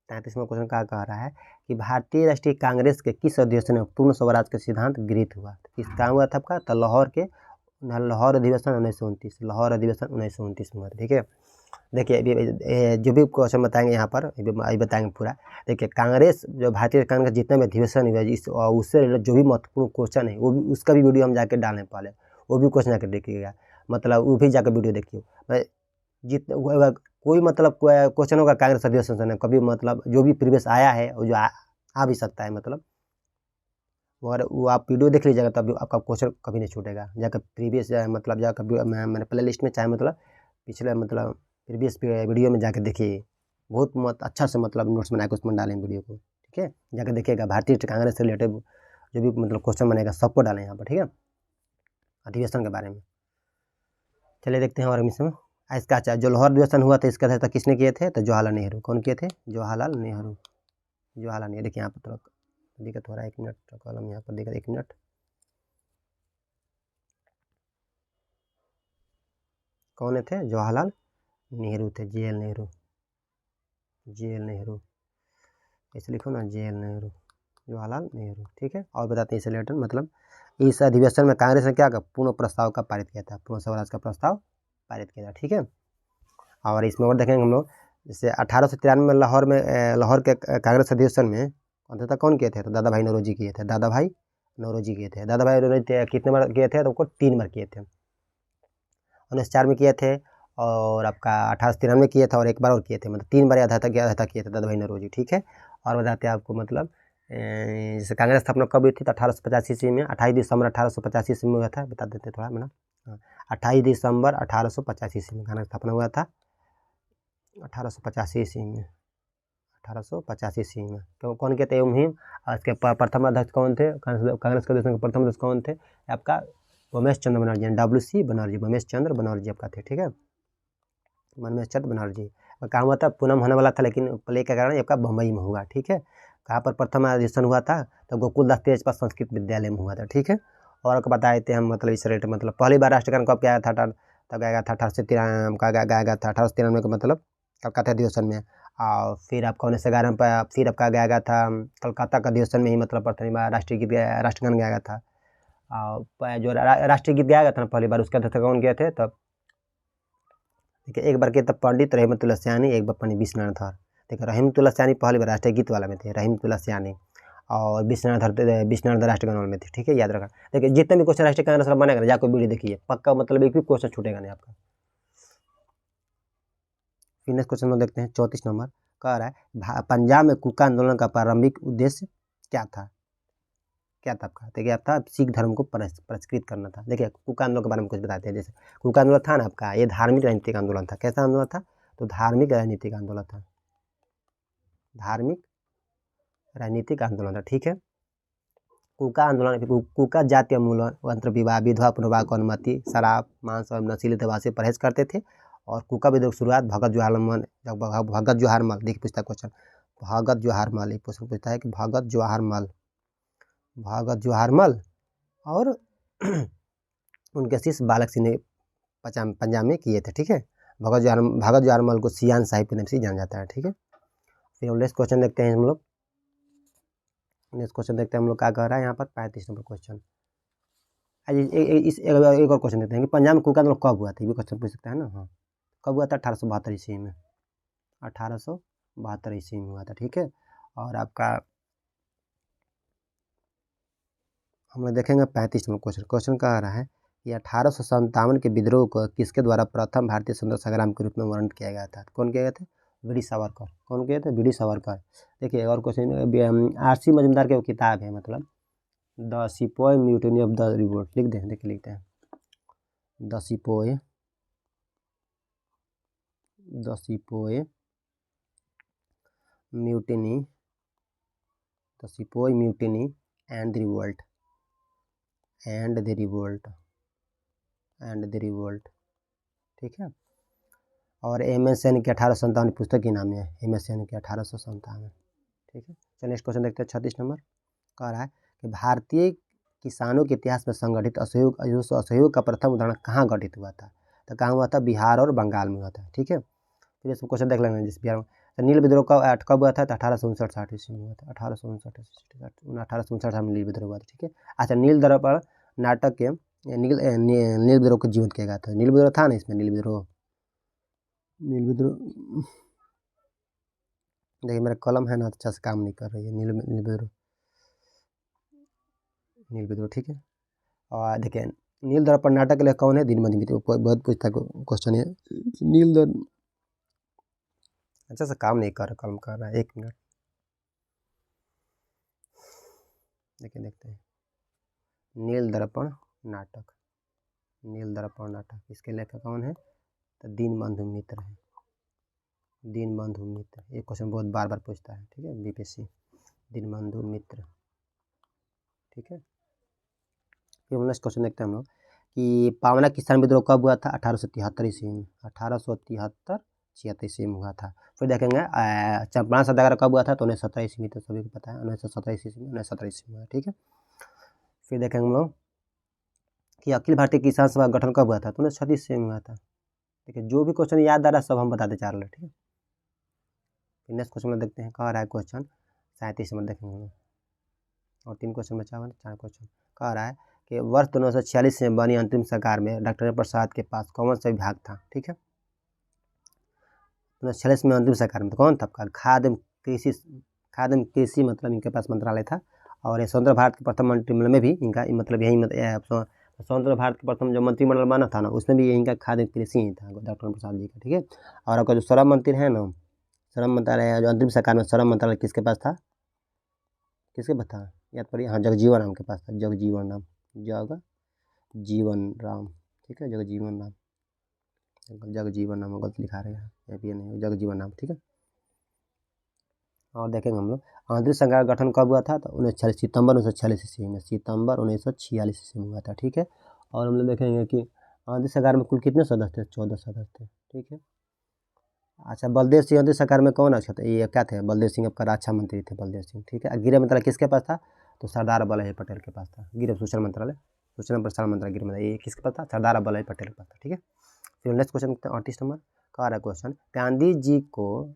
33वां क्वेश्चन क्या कह रहा है कि भारतीय राष्ट्रीय कांग्रेस के किस अधिवेशन में पूर्ण स्वराज का सिद्धांत गृहीत हुआ? किस काम हुआ था आपका? तो लाहौर अधिवेशन 1929, लाहौर अधिवेशन 1929 में। ठीक है, देखिए जो भी क्वेश्चन बताएंगे यहाँ पर अभी बताएंगे पूरा। देखिए कांग्रेस, जो भारतीय कांग्रेस जितने भी अधिवेशन हुए उससे जो भी महत्वपूर्ण क्वेश्चन है वो भी, उसका भी वीडियो हम जाकर डालें पहले, वो भी क्वेश्चन जाकर देखिएगा, मतलब वो भी जाकर वीडियो देखिए। जितने कोई मतलब क्वेश्चन होगा कांग्रेस अधिवेशन से कभी, मतलब जो भी प्रीवियस आया है और जो आ भी सकता है, मतलब और वो आप वीडियो देख लीजिएगा तब आपका क्वेश्चन कभी नहीं छूटेगा। जाकर प्रीवियस मतलब जाकर मैंने प्ले लिस्ट में चाहे मतलब पिछले मतलब प्रीवियस वीडियो में जाकर देखिए, बहुत अच्छा से मतलब नोट्स बना के उसमें डालें वीडियो को। ठीक है, जाकर देखिएगा भारतीय कांग्रेस से रिलेटेड जो भी मतलब क्वेश्चन बनेगा सबको डालें यहाँ पर। ठीक है, अधिवेशन के बारे में। चलिए देखते हैं और इसमें इसका अच्छा जो लाहौर अधिवेशन हुआ था इसका अध्यक्षता किसने किए थे? तो जवाहरलाल नेहरू। कौन किए थे? जवाहरलाल नेहरू, जवाहरलाल नेहरू। देखिए यहाँ पर थोड़ा दिक्कत हो रहा है, 1 मिनट कॉलम यहाँ पर दिक्कत, 1 मिनट। कौन थे? जवाहरलाल नेहरू थे, JL नेहरू, JL नेहरू, ऐसे लिखो ना, JL नेहरू, जवाहरलाल नेहरू। ठीक है, और बताते हैं इसे रिलेटेड, मतलब इस अधिवेशन में कांग्रेस ने क्या पूर्ण प्रस्ताव का पारित किया था, पूर्ण स्वराज का प्रस्ताव पारित किया था। ठीक है, और इसमें और देखेंगे हम लोग, जैसे 1893 में लाहौर के कांग्रेस अधिवेशन में अध्यक्षता कौन किए थे? तो दादा भाई नौरोजी किए थे, दादा भाई नौरोजी किए थे। दादा भाई नौरोजी कितने बार किए थे? तो उनको 3 बार किए थे। 1904 में किए थे, और आपका 1893 में किए थे, और 1 बार और किए थे, मतलब 3 बार अध्यक्षता किए थे दादा भाई नौरोजी। ठीक है, और बताते हैं आपको, मतलब जैसे कांग्रेस स्थापना कब हुई थी? तो 1885 ईस्वी में, 28 दिसंबर 1885 ईस्वी में हुआ था। बता देते थोड़ा मैडम, 28 दिसंबर 1885 ईस्वी में कांग्रेस स्थापना हुआ था, 1885 ईस्वी में, 1885 ईस्वी में। तो कौन कहते हैं मुहिम? इसके प्रथम अध्यक्ष कौन थे? कांग्रेस के अधिवेशन के प्रथम अध्यक्ष कौन थे? आपका उमेश चंद्र बनर्जी, WC बनर्जी, उमेश चंद्र बनर्जी आपका थे। ठीक है, उमेश चंद्र बनर्जी। कहाँ हुआ था? पूनम होने वाला था, लेकिन प्ले के कारण आपका बम्बई में हुआ। ठीक है, कहाँ पर प्रथम अधिवेशन हुआ था? तो गोकुलदास तेजपाल संस्कृत विद्यालय में हुआ था। ठीक है, और आपको बताए थे हम, मतलब इस रेट, मतलब पहली बार राष्ट्रगान कब क्या था? तब गाया था 1893 का, मतलब कलकत्ता अधिवेशन में। और फिर आपका 1911 में फिर आपका गाया था कलकत्ता का अधिवेशन में ही, मतलब प्रथम बार राष्ट्रीय गीत राष्ट्रगान गाया था। और जो राष्ट्रीय गीत गाया था ना पहली बार, उसके अध्यक्ष कौन गए थे तब? देखिए, एक बार के तब पंडित रहमतुल्लाह सयानी, एक बार पंडित विश्वनाथ धर। देखिए, रहमतुल्लाह सयानी पहली बार राष्ट्रीय गीत वाला में थे, रहमतुल्लाह सयानी, और विश्वनाथ धर राष्ट्रगान वाले में थे। ठीक है, याद रखा। देखिए, जितने भी क्वेश्चन राष्ट्रीय गान सब बनेगा, जाकर वीडियो देखिए, पक्का मतलब एक भी क्वेश्चन छूटेगा नहीं आपका। फिर नेक्स्ट क्वेश्चन में देखते हैं 34 नंबर, कह रहा है पंजाब में कुका आंदोलन का प्रारंभिक उद्देश्य क्या था? क्या था आपका? देखिए, आप था सिख धर्म को परिष्कृत करना था। देखिए, कुका आंदोलन के बारे में कुछ बताते हैं। जैसे कुका आंदोलन था ना आपका, ये धार्मिक राजनीतिक आंदोलन था। कैसा आंदोलन था? तो धार्मिक राजनीतिक आंदोलन था, धार्मिक राजनीतिक आंदोलन था। ठीक है, कुका आंदोलन, कुका जातीय उन्मूलन, अंतर विवाह, विधवा पुनर्विवाह को अनुमति, शराब, मांस और नशीली दवा से परहेज करते थे। और कुका विद्रोह की शुरुआत भगत जवाहर मल, देखिए पूछता क्वेश्चन, भगत जवाहर मल, एक क्वेश्चन पूछता है कि भगत जवाहर मल और उनके शिष्य बालक सिंह ने पंजाब में किए थे। ठीक है, भगत जवाहर मल को सियान साहिब के नाम से जाना जाता है। ठीक है, फिर नेक्स्ट क्वेश्चन देखते हैं हम लोग। नेक्स्ट क्वेश्चन देखते हैं हम लोग क्या कह रहा है यहाँ पर 35 नंबर क्वेश्चन। एक और क्वेश्चन देखते हैं कि पंजाब में कुका आंदोलन कब हुआ था? ये भी क्वेश्चन पूछ सकता है ना। हाँ, कब हुआ था? 1872 ईस्वी में, 1872 ईस्वी में हुआ था। ठीक है, और आपका हम लोग देखेंगे 35 नंबर क्वेश्चन। क्वेश्चन कह रहा है कि 1857 के विद्रोह को किसके द्वारा प्रथम भारतीय स्वतंत्रता संग्राम के रूप में वर्णन किया गया था? कौन किया गया था? वीडी सावरकर। कौन किया था? वीडी सावरकर। देखिए, और क्वेश्चन आर.सी. मजूमदार की वो किताब है, मतलब the sepoy mutiny of the revolt, लिख दें। देखिए, लिखते हैं the sepoy mutiny, the sepoy mutiny and the revolt. ठीक है, और एम.एस. सैनी की 1857 पुस्तक की नाम है, एम.एस. सैनी की 1857। ठीक है, चलिए नेक्स्ट क्वेश्चन देखते हैं 36 नंबर। कह रहा है कि भारतीय किसानों के इतिहास में संगठित असहयोग का प्रथम उदाहरण कहाँ घटित हुआ था? तो कहाँ हुआ था? बिहार और बंगाल में हुआ था। ठीक है, फिर इसको क्वेश्चन देख लेंगे। जिस बिहार में तो नील विद्रोह कब हुआ था? तो 1859 ईस्वी में हुआ था, 1859 में नील विद्रोह हुआ था। ठीक है, अच्छा, नील दर्पण नाटक के नील विद्रोह को जीवंत किया गया था। नील विद्रोह था ना इसमें, नील विद्रोह देखिए, मेरा कलम है ना अच्छा से काम नहीं कर रही है। नील विद्रोह। ठीक है, और देखिए, नील दर्पण नाटक के लिए कौन है? दीनबंधु मित्र। बहुत पूछता क्वेश्चन है। नील दर्पण अच्छा से काम नहीं कर रहा, कलम कर रहा है, 1 मिनट। देखिए, देखते हैं नील दर्पण नाटक, इसके लेखक कौन है? तो दीनबंधु मित्र है, दीनबंधु मित्र। ये क्वेश्चन बहुत बार बार पूछता है। ठीक है, बीपीएससी, दीनबंधु मित्र। ठीक है, फिर नेक्स्ट क्वेश्चन देखते हैं हम लोग कि पावना किसान विद्रोह कब हुआ था? 1873 ईस्वी में, 1873-76 ईस्वी में हुआ था। फिर देखेंगे चंपारण सत्याग्रह कब हुआ था? तो 1917 ईस्वी में, तो सभी को पता है 1917 ईस्वी में, 1917 ईस्वी में। ठीक है, फिर देखेंगे हम लोग कि अखिल भारतीय किसान सभा गठन कब हुआ था? तो 1936 ईस्वी में हुआ था। देखिए, जो भी क्वेश्चन याद आ रहा है सब हम बताते जा रहे हैं। ठीक है, फिर नेक्स्ट क्वेश्चन में देखते हैं, कह रहा है क्वेश्चन 37 में देखेंगे हम लोग, और 3 क्वेश्चन बचा हुआ, 4 क्वेश्चन। कह रहा है कि वर्ष 1946 में बनी अंतरिम सरकार में डॉक्टर प्रसाद के पास कौन सा विभाग था? ठीक है, 1946 में अंतिम सरकार में तो कौन था आपका? खाद्य कृषि मतलब इनके पास मंत्रालय था। और स्वतंत्र भारत के प्रथम मंत्रिमंडल में भी इनका मतलब यही स्वतंत्र भारत के प्रथम जो मंत्रिमंडल बना था ना, उसमें भी इनका खाद्य कृषि ही था, डॉक्टर प्रसाद जी का। ठीक है, और आपका जो श्रम मंत्री है ना, श्रम मंत्रालय जो अंतिम सरकार में श्रम मंत्रालय किसके पास था? किसके पास था? याद करिए। हाँ, जगजीवन राम के पास था, जगजीवन राम। ठीक है, जगजीवन राम गलत लिखा रहे हैं, ये नहीं, जगजीवन राम। ठीक है, और देखेंगे हम लोग आंतरिक सरकार का गठन कब हुआ था? तो 1946 सितंबर 1946 ईस्वी में, सितंबर 1946 ईस्वी में हुआ था। ठीक है, और हम लोग देखेंगे कि आंतरिक सरकार में कुल कितने सदस्य थे? 14 सदस्य थे। ठीक है, अच्छा, बलदेव सिंह आंतरिक सरकार में कौन अच्छा था? ये क्या थे? बलदेव सिंह आपका रक्षा मंत्री थे, बलदेव सिंह। ठीक है, गृह मंत्रालय किसके पास था? तो सरदार वल्लभ पटेल के पास था। गृह सूचना प्रसारण मंत्रालय, गृह मंत्रालय, ये किसके पास था? सरदार वल्लभ पटेल के पास था। ठीक है, फिर नेक्स्ट क्वेश्चन देखते हैं 38 नंबर का रहा क्वेश्चन, गांधी जी को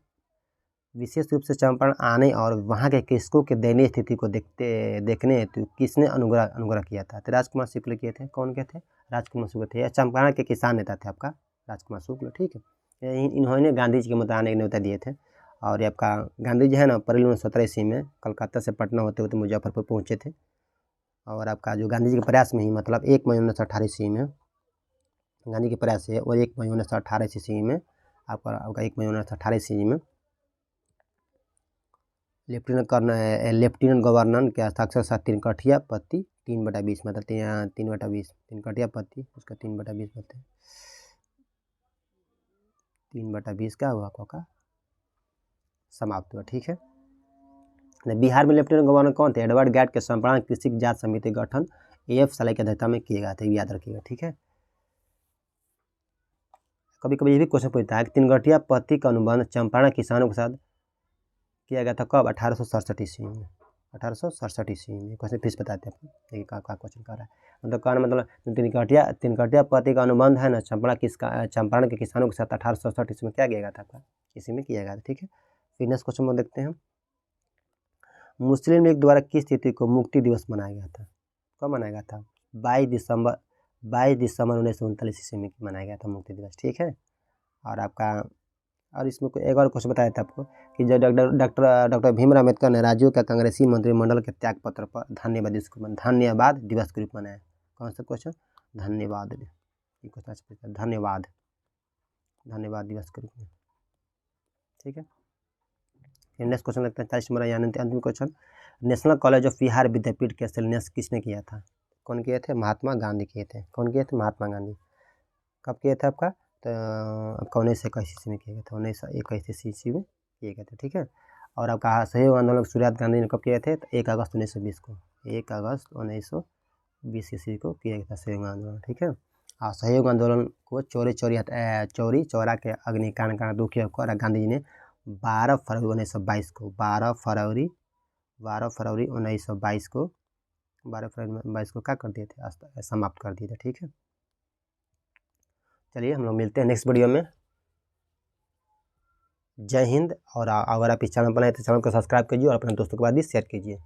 विशेष रूप से चंपारण आने और वहाँ के कृषकों के दयनीय स्थिति को देखने हेतु किसने अनुग्रह किया था? तो राजकुमार शुक्ल किए थे। कौन के थे? राजकुमार शुक्ल थे। चंपारण के किसान नेता थे आपका राजकुमार शुक्ल, ठीक है। इन्होंने गांधी जी के मतलब आने के न्योता दिए थे। और ये आपका गांधी जी है ना, अप्रैल 1917 ईस्वी में कलकत्ता से पटना होते होते मुजफ्फरपुर पहुँचे थे। और आपका जो गांधी जी के प्रयास में ही मतलब 1 मई 1918 ईस्वी में गांधी के प्रयास है, और 1 मई 1918 ईस्वी में आपका 1 मई 1918 ईस्वी में लेफ्टिनेंट गवर्नर के हस्ताक्षर साथ तिनकठिया पत्ती 3/20 मतलब 3/20 तिनकठिया पत्ती उसका 3/20 बोलते हैं। 3/20 क्या हुआ आपका समाप्त हुआ, ठीक है। बिहार में लेफ्टिनेंट गवर्नर कौन थे? एडवर्ड गैट के चंपारण कृषि जांच समिति गठन AF साले की अध्यक्षता में किए गए थे, याद रखिएगा, ठीक है। कभी कभी ये भी क्वेश्चन पूछता है कि तिनकठिया पत्ती का अनुबंध चंपारण किसानों के साथ किया गया था कब? 1867 ईस्वी में। 1867 ईस्वी में क्वेश्चन फिर बताते हैं आपको, देखिए क्या क्वेश्चन कर रहा है। मतलब कहना मतलब तिनकठिया पत्ती का अनुबंध है ना चंपारण के किसानों के साथ 1867 ईस्वी में क्या किया गया था आपका? इसी में किया गया था, ठीक है। फिर नेक्स्ट क्वेश्चन में देखते हैं, मुस्लिम लीग द्वारा किस तिथि को मुक्ति दिवस मनाया गया था? कब मनाया गया था? 22 दिसंबर 1939 ईस्वी में मनाया गया था मुक्ति दिवस, ठीक है। और आपका और इसमें एक और क्वेश्चन बताया था आपको कि जब डॉक्टर भीमराव अम्बेडकर ने राज्यों का कांग्रेसी मंत्रिमंडल के त्याग पत्र पर धन्यवाद दिवस के रूप में मनाया। कौन सा क्वेश्चन? धन्यवाद, ये क्वेश्चन धन्यवाद दिवस के रूप में, ठीक है। फिर नेक्स्ट क्वेश्चन लगता है 40 नंबर यानी अंतिम question, national college of Bihar Vidyapeeth का शिलान्यास किसने किया था? कौन किए थे? महात्मा गांधी किए थे। कौन किए थे? महात्मा गांधी। कब किया था आपका? तो आपका 1921 ईस्वी में किया गया था, 1921 ईस्वी में किए गए थे, ठीक है। और आपका सहयोग आंदोलन शुरुआत गांधी ने कब किए थे? तो 1 अगस्त 1920 को 1 अगस्त 1920 ईस्वी को किया गया था सहयोग आंदोलन, ठीक है। और सहयोग आंदोलन को चौरी चौरा के अग्निकांड का दुखी होकर गांधी जी ने 12 फरवरी 1922 को 12 फरवरी 1922 को क्या कर दिए थे? समाप्त कर दिए थे, ठीक है। चलिए हम लोग मिलते हैं नेक्स्ट वीडियो में। जय हिंद। और अगर आप इस चैनल पर नए तो चैनल को सब्सक्राइब कीजिए और अपने दोस्तों के बाद भी शेयर कीजिए।